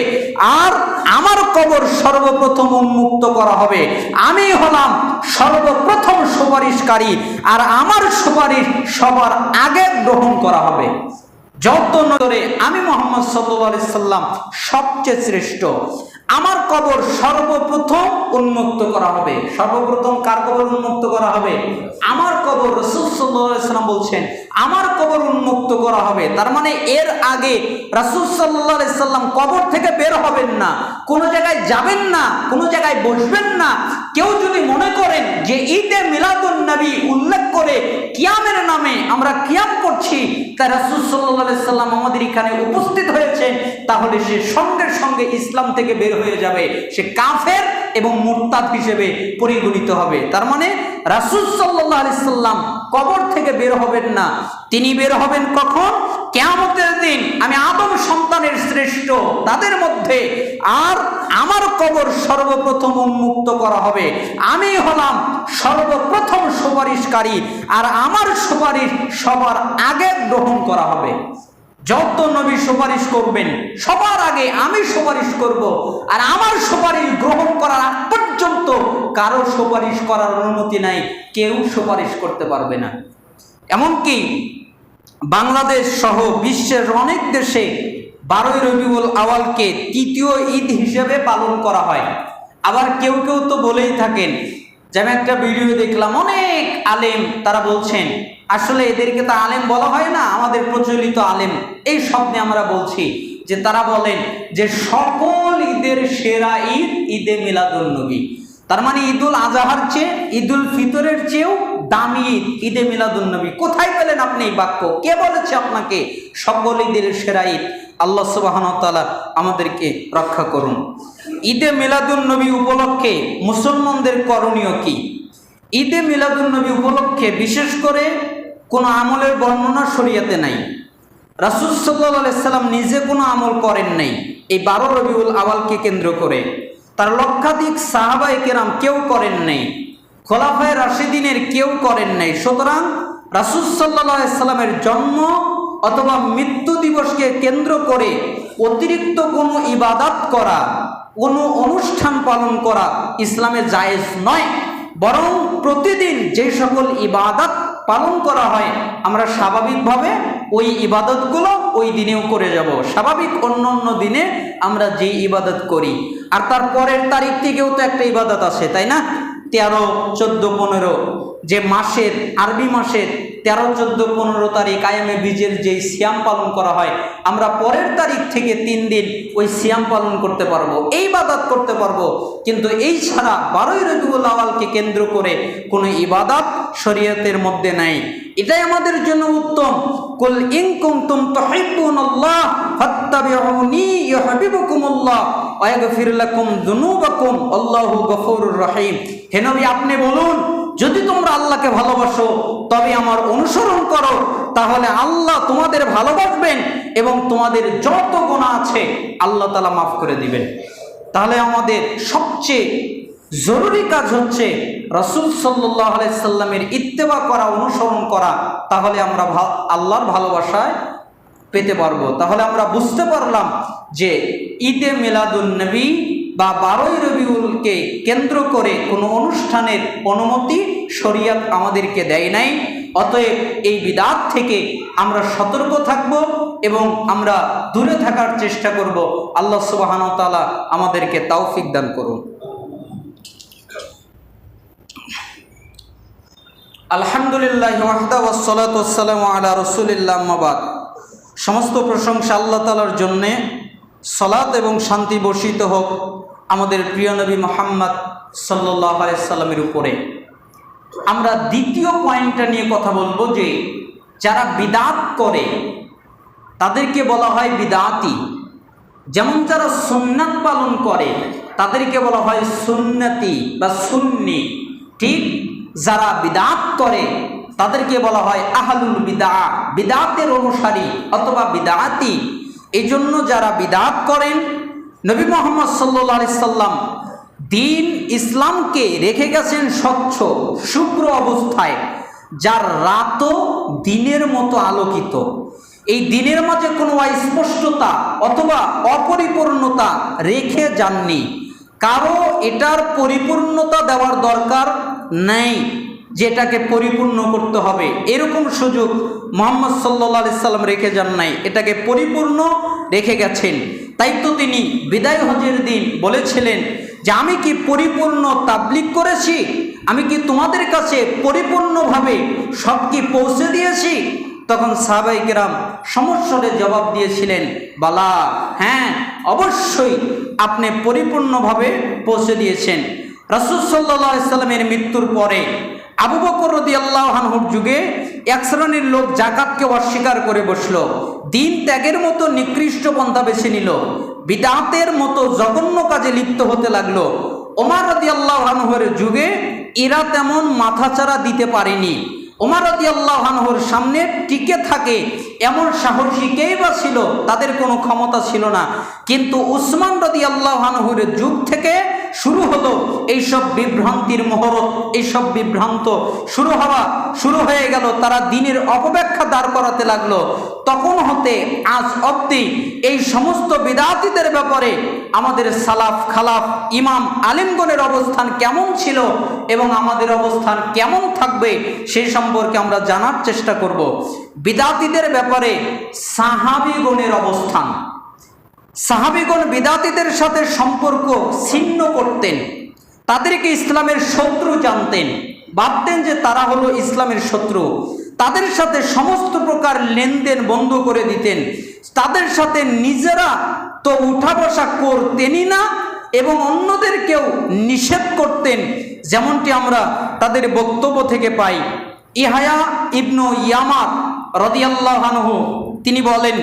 আর আমার কবর সর্বপ্রথম উন্মুক্ত করা হবে। আমি হলাম সর্বপ্রথম সুপারিশকারী, আর আমার সুপারিশ সবার আগে গ্রহণ করা হবে। যত নজরে আমি মুহাম্মদ সাল্লাল্লাহু আলাইহি সাল্লাম সবচেয়ে শ্রেষ্ঠ, আমার কবর সর্বপ্রথম উন্মুক্ত করা হবে। সর্বপ্রথম কার কবর উন্মুক্ত করা হবে? আমার কবর। রাসূল সাল্লাল্লাহু আলাইহি সাল্লাম বলছেন আমার কবর উন্মুক্ত করা হবে। তার মানে এর আগে রাসূল সাল্লাল্লাহু আলাইহি সাল্লাম কবর থেকে বের হবেন না, কোনো জায়গায় যাবেন না, কোনো জায়গায় বসবেন না। কেউ যদি মনে করেন যে ঈদে মিলাদুন্নবী উল্লেখ করে কিয়ামের নামে আমরা কিয়াম করছি, তাই রাসূল সাল্লাল্লাহু আলাইহি সাল্লাম আমাদের এখানে উপস্থিত হয়েছেন, তাহলে সে সঙ্গে সঙ্গে ইসলাম থেকে বের হয়ে যাবে, সে কাফের এবং মুরতাদ হিসেবে পরিগণিত হবে। তার মানে রাসূল সাল্লাল্লাহু আলাইহি সাল্লাম কবর থেকে বের হবেন না। তিনি বের হবেন কখন? কিয়ামতের দিন আমি আদম সন্তানের শ্রেষ্ঠ তাদের মধ্যে, আর আমার কবর সর্বপ্রথম উন্মুক্ত করা হবে। আমি হলাম সর্বপ্রথম সুপারিশকারী, আর আমার সুপারিশ সবার আগে গ্রহণ করা হবে। যত নবী সুপারিশ করবেন সবার আগে আমি সুপারিশ করব, আর আমার সুপারিশ গ্রহণ করার আগ পর্যন্ত কারো সুপারিশ করার অনুমতি নাই, কেউ সুপারিশ করতে পারবে না। এমনকি বাংলাদেশ সহ বিশ্বের অনেক দেশে 12ই রবিউল আউয়ালকে তৃতীয় ঈদ হিসেবে পালন করা হয়। আবার কেউ কেউ তো বলেই থাকেন, যে আমি একটা ভিডিও দেখলাম অনেক আলেম তারা বলছেন আসলে এদেরকে তো আলেম বলা হয় না, আমাদের প্রচলিত আলেম এই শব্দে আমরা বলছি, যে তারা বলেন যে সকল ঈদের সেরা ঈদ ঈদে মিলাদুন্নবী। তার মানে ঈদুল আজহার চেয়ে, ঈদুল ফিতরের চেয়েও দামি ঈদ ঈদে মিলাদুন্নবী। কোথায় পেলেন আপনি এই বাক্য? কে বলেছে আপনাকে সকল ঈদের সেরা ঈদ? আল্লাহ সুবহানাহু ওয়া তাআলা আমাদেরকে রক্ষা করুন। ঈদে মিলাদুন্নবী উপলক্ষে মুসলমানদের করণীয় কি? ঈদে মিলাদুন্নবী উপলক্ষে বিশেষ করে কোনো আমলের বর্ণনা শরীয়তে নাই। রাসূল সাল্লাল্লাহু আলাইহি সাল্লাম নিজে কোনো আমল করেন নাই এই 12 রবিউল আওয়ালকে কেন্দ্র করে। তার লক্ষাধিক সাহাবায়ে কেরাম কেউ করেন নাই, খোলাফায়ে রাশিদিনের কেউ করেন নাই। সুতরাং রাসূল সাল্লাল্লাহু আলাইহি সাল্লামের জন্ম অথবা মৃত্যু দিবসকে কেন্দ্র করে অতিরিক্ত কোনো ইবাদত করা, কোনো অনুষ্ঠান পালন করা ইসলামে জায়েজ নয়। বরং প্রতিদিন যে সকল ইবাদত পালন করা হয় আমরা স্বাভাবিকভাবে ওই ইবাদতগুলো ওই দিনেও করে যাব। স্বাভাবিক অন্য অন্য দিনে আমরা যে ইবাদত করি, আর তার পরের তারিখ থেকেও তো একটা ইবাদত আছে, তাই না? 13, 14, 15 যে মাসের, আরবি মাসের 13, 14, 15 তারিখ আয়ামে বীজের যেই সিয়াম পালন করা হয়, আমরা পরের তারিখ থেকে 3 দিন ওই সিয়াম পালন করতে পারবো, এই ইবাদত করতে পারবো। কিন্তু এই ছাড়া 12 রবিউল আওয়ালকে কেন্দ্র করে কোনো ইবাদত শরীয়তের মধ্যে নাই। এটাই আমাদের জন্য উত্তম। কুল ইন কুনতুম তুহিব্বুনাল্লাহ ফাত্তাবিউনি ইউহিব্বুকুমুল্লাহ ওয়া ইয়াগফির লাকুম যুনুবাকুম আল্লাহু গফুরুর রহিম। হে নবী, আপনি বলুন, যদি তোমরা আল্লাহকে ভালোবাসো তবে আমার অনুসরণ করো, তাহলে আল্লাহ তোমাদের ভালোবাসবেন এবং তোমাদের যত গুনাহ আছে আল্লাহ তাআলা মাফ করে দিবেন। তাহলে আমাদের সবচেয়ে জরুরি কাজ হচ্ছে রাসূল সাল্লাল্লাহু আলাইহি সাল্লামের ইত্তেবা করা, অনুসরণ করা। তাহলে আমরা আল্লাহর ভালোবাসায় পেতে পারবো। তাহলে আমরা বুঝতে পারলাম যে ঈদে মিলাদুন্নবী বা 12 রবিউলকে কেন্দ্র করে কোনো অনুষ্ঠানের অনুমতি শরীয়ত আমাদেরকে দেয় নাই। অতএব এই বিদআত থেকে আমরা সতর্ক থাকব এবং আমরা দূরে থাকার চেষ্টা করব। আল্লাহ সুবহানাহু ওয়া তাআলা আমাদেরকে তৌফিক দান করুন। আলহামদুলিল্লাহি ওয়াহদা ওয়াসসালাতু ওয়াসসালামু আলা রাসূলিল্লাহ আম্মা বাদ। সমস্ত প্রশংসা আল্লাহ তাআলার জন্যে, সালাত এবং শান্তি বর্ষিত হোক আমাদের প্রিয় নবী মুহাম্মদ সাল্লাল্লাহু আলাইহি সাল্লামের উপরে। আমরা দ্বিতীয় পয়েন্টটা নিয়ে কথা বলবো যে যারা বিদআত করে তাদেরকে বলা হয় বিদআতি। যেমন যারা সুন্নাত পালন করে তাদেরকে বলা হয় সুন্নতি বা সুন্নি। ঠিক যারা বিদআত করে তাদেরকে বলা হয় আহলুল বিদআ, বিদআতের অনুসারী অথবা বিদআতি। এই জন্য যারা বিদআত করেন, নবী মুহাম্মদ সাল্লাল্লাহু আলাইহি সাল্লাম দিন ইসলামকে রেখে গেছেন স্বচ্ছ শুভ্র অবস্থায়, যার রাতও দিনের মতো আলোকিত। এই দিনের মাঝে কোনো অস্পষ্টতা অথবা অপরিপূর্ণতা রেখে যাননি। কারো এটার পরিপূর্ণতা দেওয়ার দরকার নেই, যেটাকে পরিপূর্ণ করতে হবে এরকম সুযোগ মুহাম্মদ সাল্লাল্লাহু আলাইহি সাল্লাম রেখে যান নাই, এটাকে পরিপূর্ণ রেখে গেছেন। তাই তো তিনি বিদায় হজের দিন বলেছিলেন যে আমি কি পরিপূর্ণ তাবলীগ করেছি? আমি কি তোমাদের কাছে পরিপূর্ণভাবে সব কি পৌঁছে দিয়েছি? তখন সাহাবায়ে কেরাম সমস্বরে জবাব দিয়েছিলেন, বালা, হ্যাঁ অবশ্যই আপনি পরিপূর্ণভাবে পৌঁছে দিয়েছেন। রাসূল সাল্লাল্লাহু আলাইহি সাল্লামের মৃত্যুর পরে আবু বকর রাদিয়াল্লাহু আনহুর যুগে এক শ্রেণীর লোক যাকাতকে অস্বীকার করে বসলো, দিন ত্যাগের মতো নিকৃষ্ট পন্থা বেছে নিল, বিদআতের মতো জঘন্য কাজে লিপ্ত হতে লাগলো। ওমর রাদিয়াল্লাহু আনহুর যুগে এরা তেমন মাথাচাড়া দিতে পারেনি। ওমর রাদিয়াল্লাহু আনহুর সামনে টিকে থাকে এমন সাহসী কেই বা ছিল? তাদের কোনো ক্ষমতা ছিল না। কিন্তু উসমান রাদিয়াল্লাহু আনহুর যুগ থেকে শুরু হলো এইসব বিভ্রান্তির মহরত, এইসব বিভ্রান্ত শুরু হয়ে গেল। তারা দিনের অপব্যাখ্যা দাঁড় করাতে লাগলো। তখন হতে আজ অবধি এই সমস্ত বিদআতীদের ব্যাপারে আমাদের সালাফ খালাফ ইমাম আলিমগণের অবস্থান কেমন ছিল এবং আমাদের অবস্থান কেমন থাকবে সেই সম্পর্কে আমরা জানার চেষ্টা করব। বিদআতীদের ব্যাপারে সাহাবীগণের অবস্থান, সাহাবীগণ বিদআতীদের সাথে সম্পর্ক ছিন্ন করতেন, তাদেরকে ইসলামের শত্রু জানতেন, ভাবতেন যে তারা হলো ইসলামের শত্রু। তাদের সাথে সমস্ত প্রকার লেনদেন বন্ধ করে দিতেন। তাদের সাথে নিজেরা তো উঠা বসা করতেনই না এবং অন্যদেরকেও নিষেধ করতেন। যেমনটি আমরা তাদের বক্তব্য থেকে পাই। ইহয়া ইবনু ইয়ামার রাদিয়াল্লাহু আনহু তিনি বলেন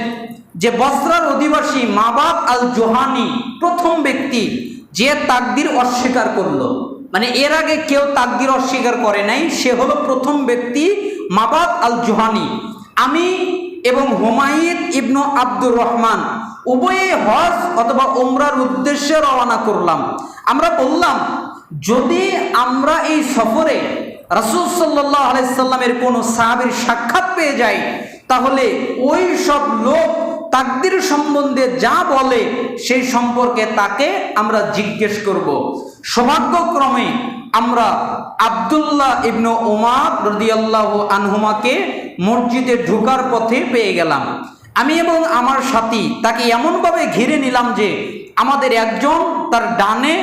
যে বসরার অধিবাসী মাবাদ আল জোহানি প্রথম ব্যক্তি, যে তাকদীর অস্বীকার করলো, মানে এর আগে কেউ তাকদীর অস্বীকার করে নাই, সে হলো প্রথম ব্যক্তি মাবাদ আল জুহানি। আমি এবং হুমায়িদ ইবনু আব্দুর রহমান উভয়ে হজ অথবা উমরার উদ্দেশ্যে রওনা করলাম। আমরা বললাম, যদি আমরা এই সফরে রাসূল সাল্লাল্লাহু আলাইহি সাল্লামের কোনো সাহাবীর সাক্ষাৎ পেয়ে যাই, তাহলে ওই সব লোক তাকদীর সম্বন্ধে যা বলে সেই সম্পর্কে তাকে আমরা জিজ্ঞেস করব। সৌভাগ্যক্রমে আমরা আব্দুল্লাহ ইবনু উমার রাদিয়াল্লাহু আনহুমাকে মসজিদে ঢোকার পথে পেয়ে গেলাম। আমি এবং আমার সাথী তাকে এমনভাবে ঘিরে নিলাম যে আমাদের একজন তার ডানে,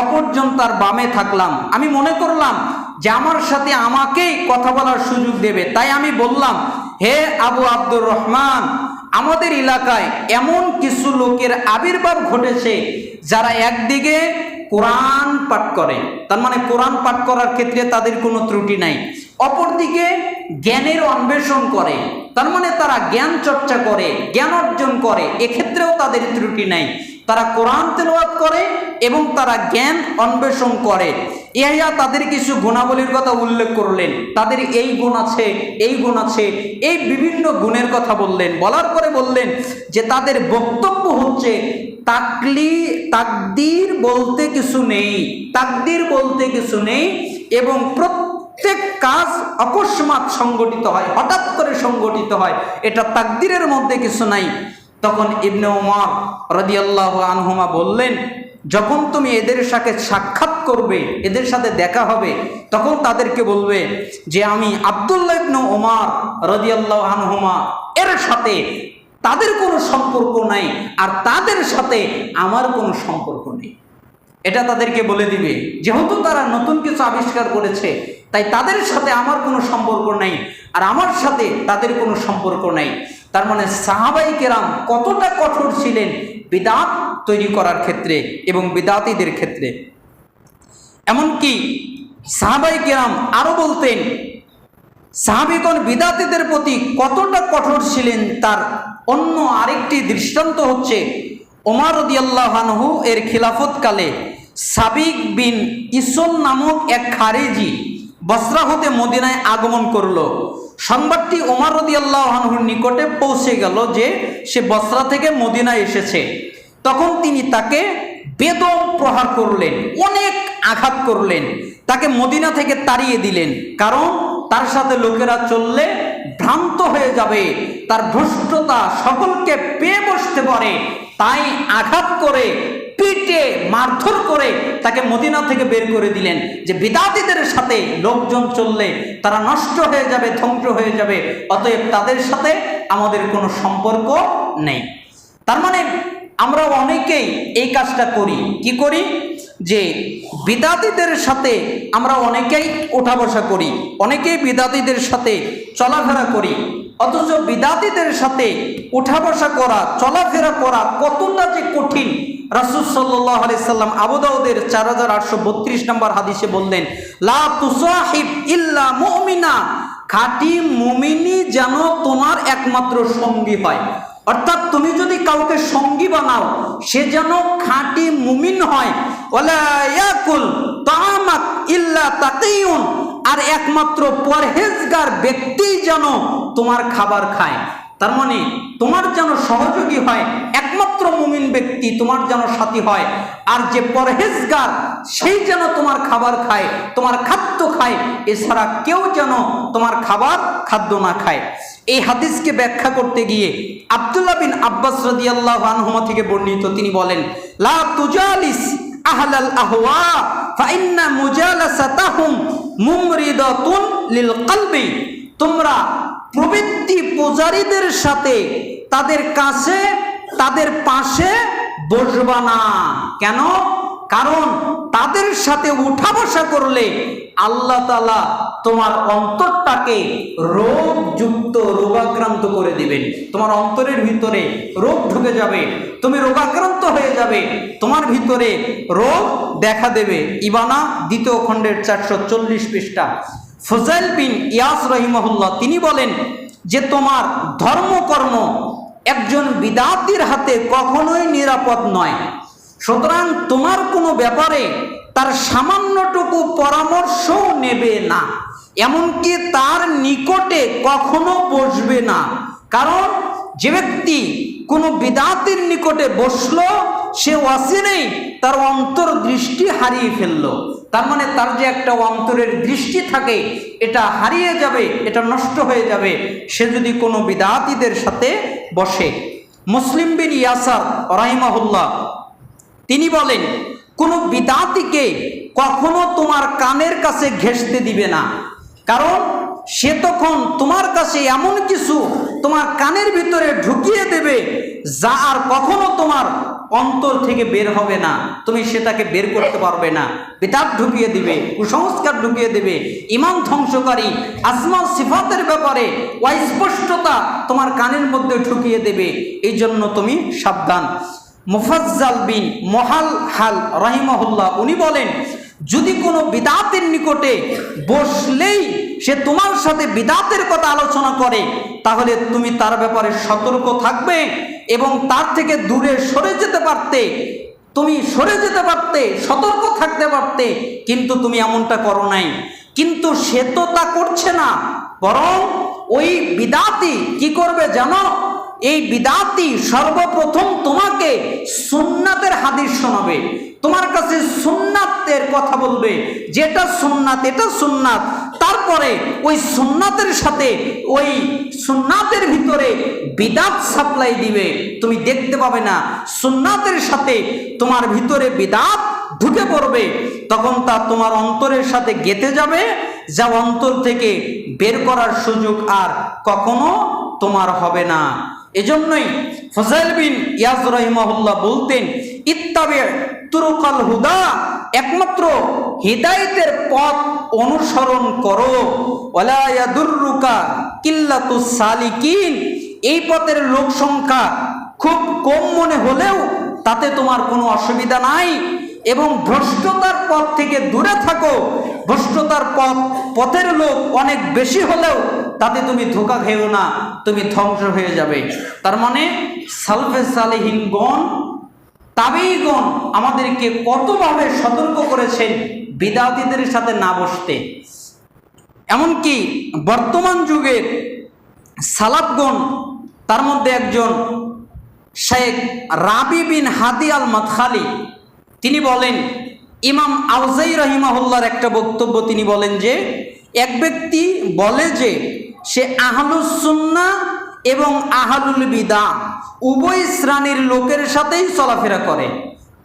অপরজন তার বামে থাকলাম। আমি মনে করলাম যে আমার সাথে আমাকেই কথা বলার সুযোগ দেবে, তাই আমি বললাম, হে আবু আব্দুর রহমান, আমাদের এলাকায় এমন কিছু লোকের আবির্ভাব ঘটেছে যারা একদিকে কোরআন পাঠ করে, তার মানে কোরআন পাঠ করার ক্ষেত্রে তাদের কোনো ত্রুটি নাই, অপরদিকে জ্ঞানের অন্বেষণ করে, তার মানে তারা জ্ঞান চর্চা করে, জ্ঞান অর্জন করে, এক্ষেত্রেও তাদের ত্রুটি নাই। তারা কোরআন তেলাওয়াত করে এবং তারা জ্ঞান অন্বেষণ করে। ইয়া তাদের কিছু গুণাবলীর কথা উল্লেখ করলেন, তাদের এই গুণ আছে, এই গুণ আছে, এই বিভিন্ন গুণের কথা বললেন। বলার পরে বললেন যে তাদের বক্তব্য হচ্ছে তাকদীর বলতে কিছু নেই, তাকদীর বলতে কিছু নেই, এবং প্রত্যেক কাজ অকস্মাৎ সংগঠিত হয়, হঠাৎ করে সংগঠিত হয়, এটা তাকদীরের মধ্যে কিছু নাই। তখন ইবনে উমর রাদিয়াল্লাহু আনহুমা বললেন, যখন তুমি এদের সাথে সাক্ষাৎ করবে, এদের সাথে দেখা হবে, তখন তাদেরকে বলবে যে আমি আব্দুল্লাহ ইবনে উমর রাদিয়াল্লাহু আনহুমা এর সাথে তাদের কোনো সম্পর্ক নাই, আর তাদের সাথে আমার কোনো সম্পর্ক নেই। এটা তাদেরকে বলে দিবে, যেহেতু তারা নতুন কিছু আবিষ্কার করেছে, তাই তাদের সাথে আমার কোনো সম্পর্ক নাই, আর আমার সাথে তাদের কোনো সম্পর্ক নাই। তার মানে সাহাবাই কেরাম কতটা কঠোর ছিলেন বিদআত তৈরি করার ক্ষেত্রে এবং বিদআতীদের ক্ষেত্রে। এমনকি সাহাবাই কেরাম আরো বলতেন, সাহাবীগণ বিদআতীদের প্রতি কতটা কঠোর ছিলেন তার অন্য আরেকটি দৃষ্টান্ত হচ্ছে ওমর রাদিয়াল্লাহু আনহু এর খিলাফতকালে সাবিক বিন ইসল নামক এক খারেজি বসরা হতে মদিনায় আগমন করলো। সংবাদটি ওমর রাদিয়াল্লাহু আনহুর নিকটে পৌঁছে গেল যে সে বসরা থেকে মদিনায় এসেছে। তখন তিনি তাকে বেদম প্রহার করলেন, অনেক আঘাত করলেন, তাকে মদিনা থেকে তাড়িয়ে দিলেন, কারণ তার সাথে লোকেরা চললে ভ্রান্ত হয়ে যাবে, তার ভ্রষ্টতা সকলকে পেয়ে বসতে পারে, তাই আঘাত করে পিটে মারধর করে তাকে মদিনা থেকে বের করে দিলেন, যে বিদআতীদের সাথে লোকজন চললে তারা নষ্ট হয়ে যাবে, ধ্বংস হয়ে যাবে, অতএব তাদের সাথে আমাদের কোনো সম্পর্ক নেই। তার মানে আমরা অনেকেই এই কাজটা করি। কি করি? যে বিদআতীদের সাথে আমরা অনেকেই ওঠা বসা করি, অনেকেই বিদআতীদের সাথে চলাফেরা করি, অথচ বিদআতীদের সাথে উঠা বসা করা, চলাফেরা করা কতটা যে কঠিন। রাসূল সাল্লাল্লাহু আলাইহি সাল্লাম আবু দাউদের 4832 নম্বর হাদিসে বললেন, লা তুসাহিব ইল্লা মুমিনা, খাঁটি মুমিনই যেন তোমার একমাত্র সঙ্গী হয়। অর্থাৎ তুমি যদি কাউকে সঙ্গী বানাও, সে যেন খাঁটি মুমিন হয়। ওয়ালা ইয়াকুল তাআমাক ইল্লা তাকিয়ুন, আর একমাত্র পরহেজগার ব্যক্তি যেন তোমার খাবার খায়। তার মানে তোমার যেন সহযোগী হয় একমাত্র মুমিন ব্যক্তি, তোমার যেন সাথী হয়, আর যে পরহেজগার সেই যেন তোমার খাবার খায়, তোমার খাদ্য খায়, এছাড়া কেউ যেন তোমার খাদ্য না খায়। এই হাদিসকে ব্যাখ্যা করতে গিয়ে আব্দুল্লাহ বিন আব্বাস রাদিয়াল্লাহু আনহুমা থেকে বর্ণিত, তিনি বলেন, লা তুজালিস আহলাল আহওয়া ফা ইন্না মুজালাসাতাহুম মুমরিদাতুন লিল কলবি, তোমরা প্রবৃত্তি পূজারীদের সাথে, তাদের কাছে, তাদের পাশে বসবা না। কেন? কারণ তাদের সাথে উঠা বসা করলে আল্লাহ তাআলা তোমার অন্তরটাকে রোগযুক্ত, রোগাক্রান্ত করে দিবেন। তোমার অন্তরের ভিতরে রোগ ঢুকে যাবে, তুমি রোগাক্রান্ত হয়ে যাবে, তোমার ভিতরে রোগ দেখা দেবে। ইবানা 2য় খণ্ডের 440 পৃষ্ঠা। ফুজাইল বিন ইয়াস রাহিমাহুল্লাহ তিনি বলেন যে তোমার ধর্মকর্ম একজন বিদআতীর হাতে কখনোই নিরাপদ নয়। সুতরাং তোমার কোনো ব্যাপারে তার সামান্যটুকু পরামর্শও নেবে না, এমনকি তার নিকটে কখনো বসবে না। কারণ যে ব্যক্তি কোনো বিদআতের নিকটে বসলো, সে অচিরেই তার অন্তর্দৃষ্টি হারিয়ে ফেললো। তার মানে তার যে একটা অন্তরের দৃষ্টি থাকে, এটা হারিয়ে যাবে, এটা নষ্ট হয়ে যাবে সে যদি কোনো বিদআতীদের সাথে বসে। মুসলিম বিন ইয়াসার রাহিমাহুল্লাহ তিনি বলেন, কোনো বিদআতীকে কখনো তোমার কানের কাছে ঘেঁষতে দিবে না, কারণ সে তখন তোমার কাছে এমন কিছু তোমার কানের ভিতরে ঢুকিয়ে দেবে যা আর কখনো তোমার অন্তর থেকে বের হবে না, তুমি সেটাকে বের করতে পারবে না। বিদআত ঢুকিয়ে দিবে, কুসংস্কার ঢুকিয়ে দেবে, ঈমান ধ্বংসকারী আসমা সিফাতের ব্যাপারে অস্পষ্টতা তোমার কানের মধ্যে ঢুকিয়ে দেবে। এই জন্য তুমি সাবধান। মুফাজ্জাল বিন মুহালহাল রাহিমাহুল্লাহ উনি বলেন, যদি কোনো বিদআতের নিকটে বসলেই সে তোমার সাথে বিদআতের কথা আলোচনা করে, তাহলে তুমি তার ব্যাপারে সতর্ক থাকবে এবং তার থেকে দূরে সরে যেতে পারতে, তুমি সরে যেতে পারতে, সতর্ক থাকতে পারতে, কিন্তু তুমি এমনটা করো নাই। কিন্তু সে তো তা করছে না, বরং ওই বিদআতি কি করবে জানো? এই বিদআতি সর্বপ্রথম তোমাকে সুন্নাতের হাদিস শোনাবে, তোমার কাছে সুন্নাতের কথা বলবে, যেটা সুন্নাত এটা সুন্নাত। তারপরে ওই সুন্নাতের সাথে ওই সুন্নাতের ভিতরে বিদআত সাপ্লাই দিবে, তুমি দেখতে পাবে না। সুন্নাতের সাথে তোমার ভিতরে বিদআত ঢুকে পড়বে, তখন তা তোমার অন্তরের সাথে গেঁথে যাবে, যা অন্তর থেকে বের করার সুযোগ আর কখনো তোমার হবে না। এজন্যই ফুযাইল বিন ইয়াজ রাহিমাহুল্লাহ বলতেন, ইত্তাবি তুরুকাল হুদা, একমাত্র হিদায়াতের পথ অনুসরণ করো, ওয়ালা ইয়াদুররুকা কিল্লাতুস সালিকিন, এই পথের লোক সংখ্যা খুব কম মনে হলেও তাতে তোমার কোনো অসুবিধা নাই। এবং ভ্রষ্টতার পথ থেকে দূরে থাকো, ভ্রষ্টতার পথের লোক অনেক বেশি হলেও তাতে তুমি ধোঁকা খেও না, তুমি ধ্বংস হয়ে যাবে। তার মানে সালফে সালেহিনগণ, তাবেঈগণ আমাদেরকে কতভাবে সতর্ক করেছেন বিদআতীদের সাথে না বসতে। এমনকি বর্তমান যুগের সালাফগণ, তার মধ্যে একজন শেখ রাবি বিন হাদি আল মাদখালি, তিনি বলেন, ইমাম আউজাই রাহিমাহুল্লাহর একটা বক্তব্য, তিনি বলেন যে এক ব্যক্তি বলে যে সে আহলুস সুন্নাহ এবং আহলুল বিদআহ উভয় শ্রেণীর লোকের সাথেই চলাফেরা করে,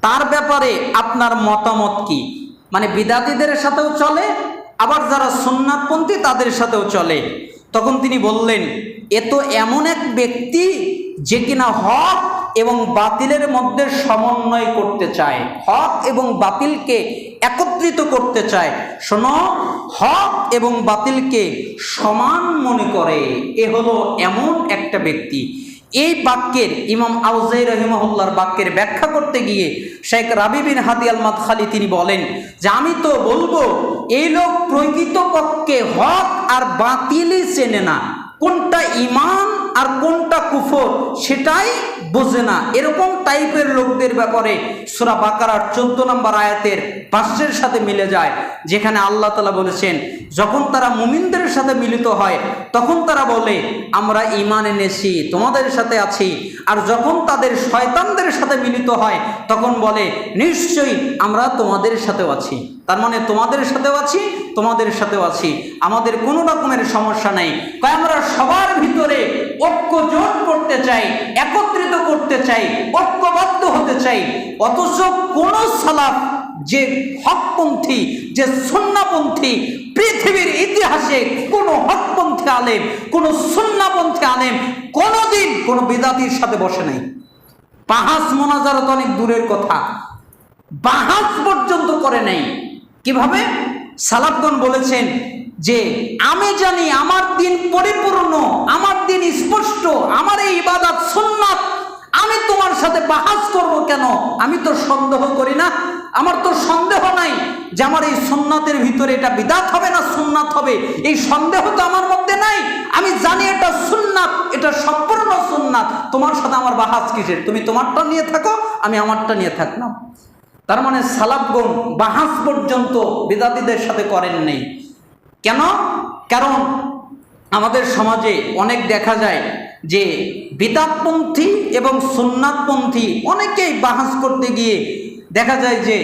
তার ব্যাপারে আপনার মতামত কি? মানে বিদআতীদের সাথেও চলে, আবার যারা সুন্নাতপন্থী তাদের সাথেও চলে। তখন তিনি বললেন, এ তো এমন এক ব্যক্তি যে কিনা হক এবং বাতিলের মধ্যে সমন্বয় করতে চায়, হক এবং বাতিলকে একত্রিত করতে চায়। শোনো, হক এবং বাতিলকে সমান মনে করে, এ হলো এমন একটা ব্যক্তি। এই বাক্যের, ইমাম আউজাই রাহিমাহুল্লাহর বাক্যের ব্যাখ্যা করতে গিয়ে শেখ রাবি বিন হাদি আল মাদখালি তিনি বলেন যে আমি তো বলবো এই লোক প্রকৃতপক্ষে হক আর বাতিলই চেনে না, কোনটা ঈমান আর কোনটা কুফর সেটাই বোঝে না। এরকম টাইপের লোকদের ব্যাপারে সূরা বাকারার 14 নম্বর আয়াতের ভাষ্যের সাথে মিলে যায়, যেখানে আল্লাহ তাআলা বলেছেন, যখন তারা মুমিনদের সাথে মিলিত হয় তখন তারা বলে আমরা ঈমান এনেছি, তোমাদের সাথে আছি। আর যখন তাদের শয়তানদের সাথে মিলিত হয় তখন বলে নিশ্চয়ই আমরা তোমাদের সাথেও আছি। তার মানে তোমাদের সাথেও আছি, তোমাদের সাথেও আছি, আমাদের কোনো রকমের সমস্যা নেই। তাই আমরা সবার ভিতরে ঐক্য জোট করতে চাই, একত্রিত করতে চাই, ঐক্যবদ্ধ হতে চাই। অথচ কোন সালাফ, যে হকপন্থী, যে সুন্নাহপন্থী, পৃথিবীর ইতিহাসে কোন হকপন্থী আলেম, কোন সুন্নাহপন্থী আলেম কোনোদিন কোনো বিদআতীর সাথে বসে নাই। বাহাস মোনাজারত অনেক দূরের কথা, বাহাস পর্যন্ত করে নাই। কিভাবে? সালাফগণ বলেছেন যে আমি জানি আমার দিন পরিপূর্ণ, আমার দিন স্পষ্ট, আমার এই ইবাদত সুন্নাত, আমি তোমার সাথে বাহাস করব কেন? আমি তো সন্দেহ করি না, আমার তো সন্দেহ নাই যে আমার এই সুন্নাতের ভিতরে এটা বিদআত হবে না সুন্নাত হবে, এই সন্দেহ তো আমার মধ্যে নাই। আমি জানি এটা সুন্নাত, এটা সম্পূর্ণ সুন্নাত। তোমার সাথে আমার বাহাস কিসের? তুমি তোমারটা নিয়ে থাকো, আমি আমারটা নিয়ে থাকলাম। তার মানে সালাফগণ বাহাস পর্যন্ত বিদআতীদের সাথে করেন নেই। কেন? কারণ আমাদের সমাজে অনেক দেখা যায় যে বিদআতপন্থী এবং সুন্নাতপন্থী অনেকেই বাহাস করতে গিয়ে দেখা যায় যে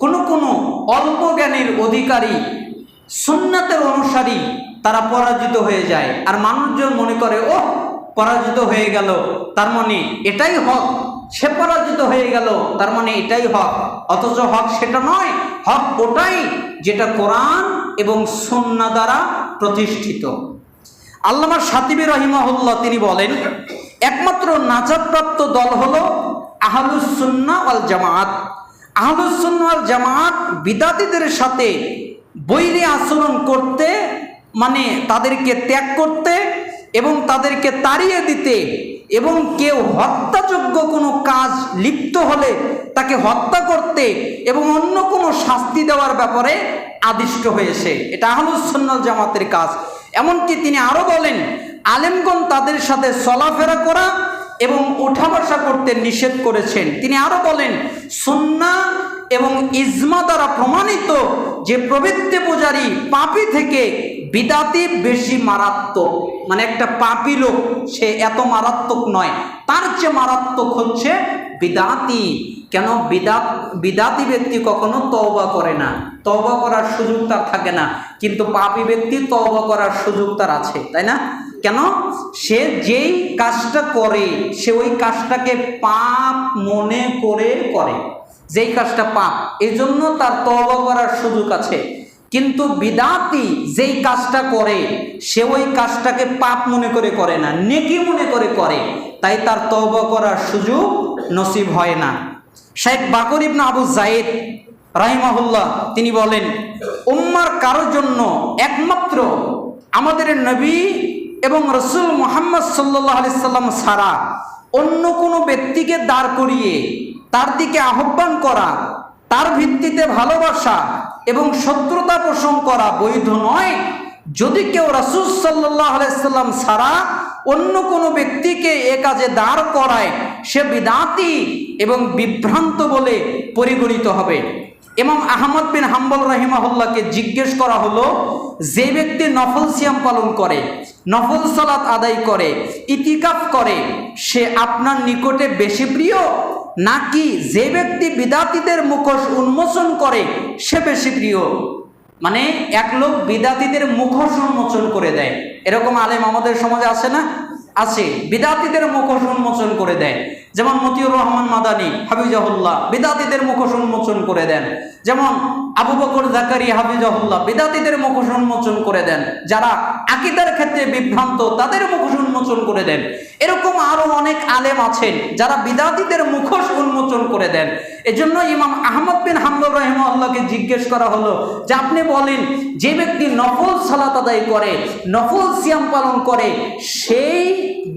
কোনো অল্প জ্ঞানের অধিকারী সুন্নাতের অনুসারী তারা পরাজিত হয়ে যায়। আর মানুষজন মনে করে ও পরাজিত হয়ে গেল, তার মানে এটাই হক। সে পরাজিত হয়ে গেল, তার মানে এটাই হক। অথচ হক সেটা নয়, হক ওটাই যেটা কোরআন এবং সুন্নাহ দ্বারা প্রতিষ্ঠিত। আল্লামা শাতিবী রাহিমাহুল্লাহ তিনি বলেন, একমাত্র নাজাতপ্রাপ্ত দল হলো আহলুস সুন্নাহ ওয়াল জামাআত। আহলুস সুন্নাহ ওয়াল জামাআত বিদআতীদের সাথে বৈরী আচরণ করতে, মানে তাদেরকে ত্যাগ করতে এবং তাদেরকে তাড়িয়ে দিতে, এবং কেউ হত্যাযোগ্য কোনো কাজ লিপ্ত হলে তাকে হত্যা করতে এবং অন্য কোনো শাস্তি দেওয়ার ব্যাপারে আদিষ্ট হয়েছে। এটা আহলুস সুন্নাহ ওয়াল জামাতের কাজ। এমনকি তিনি আরো বলেন, আলেমগণ তাদের সাথে চলাফেরা করা এবং ওঠা বসা করতে নিষেধ করেছেন। তিনি আরো বলেন, সুন্নাহ এবং ইজমা দ্বারা প্রমাণিত যে প্রবৃত্তি পূজারী পাপী থেকে বিদআতি বেশি মারাত্মক। মানে একটা পাপী লোক সে এত মারাত্মক নয়, তার চেয়ে মারাত্মক হচ্ছে বিদআতি। কেন? বিদআতি ব্যক্তি কখনো তওবা করে না, তওবা করার সুযোগ তার থাকে না, কিন্তু পাপী ব্যক্তি তওবা করার সুযোগ তার আছে, তাই না? কেন? সে যেই কাজটা করে সে ওই কাজটাকে পাপ মনে করে করে, যেই কাজটা পাপ, এই জন্য তার তওবা করার সুযোগ আছে। কিন্তু বিদআতি যেই কাজটা করে সে ওই কাজটাকে পাপ মনে করে করে না, নেকি মনে করে করে, তাই তার তওবা করার সুযোগ নসিব হয় না। শেখ বাকর ইবনে আবু যায়েদ রাহিমাহুল্লাহ তিনি বলেন, উম্মার কারোর জন্য একমাত্র আমাদের নবী এবং রাসূল মুহাম্মদ সাল্লাল্লাহু আলাইহি সাল্লাম ছাড়া অন্য কোনো ব্যক্তিকে দাঁড় করিয়ে তার দিকে আহ্বান করা, তার ভিত্তিতে ভালোবাসা এবং শত্রুতা পোষণ করা বৈধ নয়। যদি কেউ রাসূল সাল্লাল্লাহু আলাইহি সাল্লাম ছাড়া অন্য কোনো ব্যক্তিকে এ কাজে দাঁড় করায় সে বিদআতি এবং বিভ্রান্ত বলে পরিগণিত হবে। ইমাম আহমদ বিন হাম্বল রাহিমাহুল্লাহকে জিজ্ঞেস করা হলো, যে ব্যক্তি নফল সিয়াম পালন করে, নফল সালাত আদায় করে, ইতিকাফ করে, সে আপনার নিকটে বেশি প্রিয়, নাকি যে ব্যক্তি বিদআতীদের মুখোশ উন্মোচন করে সে বেশি প্রিয়? মানে এক লোক বিদআতীদের মুখোশ উন্মোচন করে দেয়, এরকম আলেম আমাদের সমাজে আছে না? আছে। বিদআতীদের মুখোশ উন্মোচন করে দেয়, যেমন মতিউর রহমান মাদানী হাফিজাহুল্লাহ বিদআতীদের মুখোশ উন্মোচন করে দেন। যেমন আবু বকর জাকারিয়া হাফিজাহুল্লাহ বিদআতীদের মুখোশ উন্মোচন করে দেন। যারা আকীদার ক্ষেত্রে বিভ্রান্ত তাদের মুখোশ উন্মোচন করে দেন। এরকম আরো অনেক আলেম আছেন যারা বিদআতীদের মুখোশ উন্মোচন করে দেন। এজন্য ইমাম আহমদ বিন হাম্বল রাহিমাহুল্লাহকে জিজ্ঞেস করা হলো যে আপনি বলেন, যে ব্যক্তি নফল সালাত আদায় করে, নফল সিয়াম পালন করে, সেই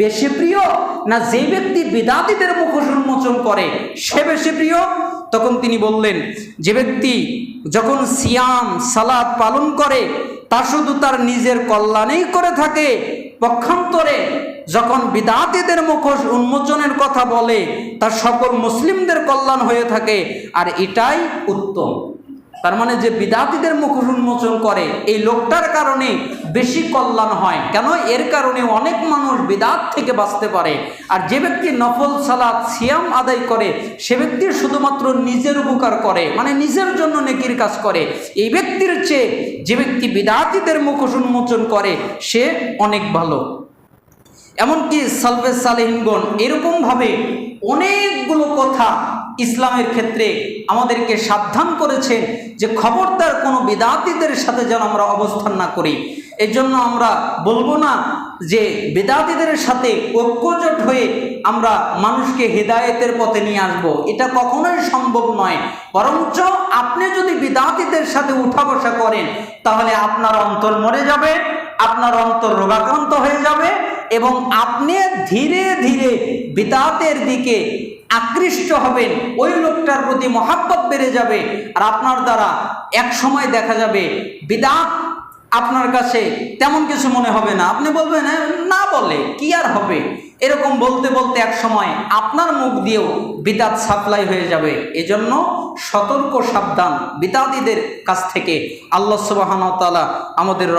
বেশি প্রিয়, না যে ব্যক্তি বিদআতীদের মুখোশ উন্মোচন করে সে বেশি প্রিয়? তখন তিনি বললেন, যে ব্যক্তি যখন সিয়াম সালাত পালন করে তা শুধু তার নিজের কল্যাণেই করে থাকে, পক্ষান্তরে যখন বিদআতীদের মুখোশ উন্মোচনের কথা বলে তা সকল মুসলিমদের কল্যাণ হয়ে থাকে, আর এটাই উত্তম। তার মানে যে বিদআতীদের মুখোশ উন্মোচন করে এই লোকটার কারণে বেশি কল্যাণ হয়। কেন? এর কারণে অনেক মানুষ বিদআত থেকে বাঁচতে পারে। আর যে ব্যক্তি নফল সালাত সিয়াম আদায় করে সে ব্যক্তি শুধুমাত্র নিজের উপকার করে, মানে নিজের জন্য নেকির কাজ করে। এই ব্যক্তির চেয়ে যে ব্যক্তি বিদআতীদের মুখোশ উন্মোচন করে সে অনেক ভালো। এমনকি সালফে সালেহিনগণ এরকমভাবে অনেকগুলো কথা ইসলামের ক্ষেত্রে আমাদেরকে সাবধান করেছেন যে খবরদার কোনো বিদআতীদের সাথে যেন আমরা অবস্থান না করি। এর জন্য আমরা বলবো না যে বিদআতীদের সাথে ঐক্যজোট হয়ে আমরা মানুষকে হেদায়েতের পথে নিয়ে আসব, এটা কখনোই সম্ভব নয়। বরঞ্চ আপনি যদি বিদআতীদের সাথে উঠা বসা করেন তাহলে আপনার অন্তর মরে যাবে, আপনার অন্তর রোগাক্রান্ত হয়ে যাবে এবং আপনি ধীরে ধীরে বিদআতের দিকে আকৃষ্ট হবেন, ওই লোকটার প্রতি মহাব্বত বেড়ে যাবে। আর আপনার দ্বারা এক সময় দেখা যাবে বিদআত আপনার কাছে তেমন কিছু মনে হবে না, আপনি বলবেন না বলে কি আর হবে, এরকম বলতে বলতে এক সময় আপনার মুখ দিয়েও বিদআত সাপ্লাই হয়ে যাবে। এজন্য সতর্ক সাবধান বিদআতীদের কাছ থেকে। আল্লাহ সুবহানাহু ওয়া তাআলা আমাদের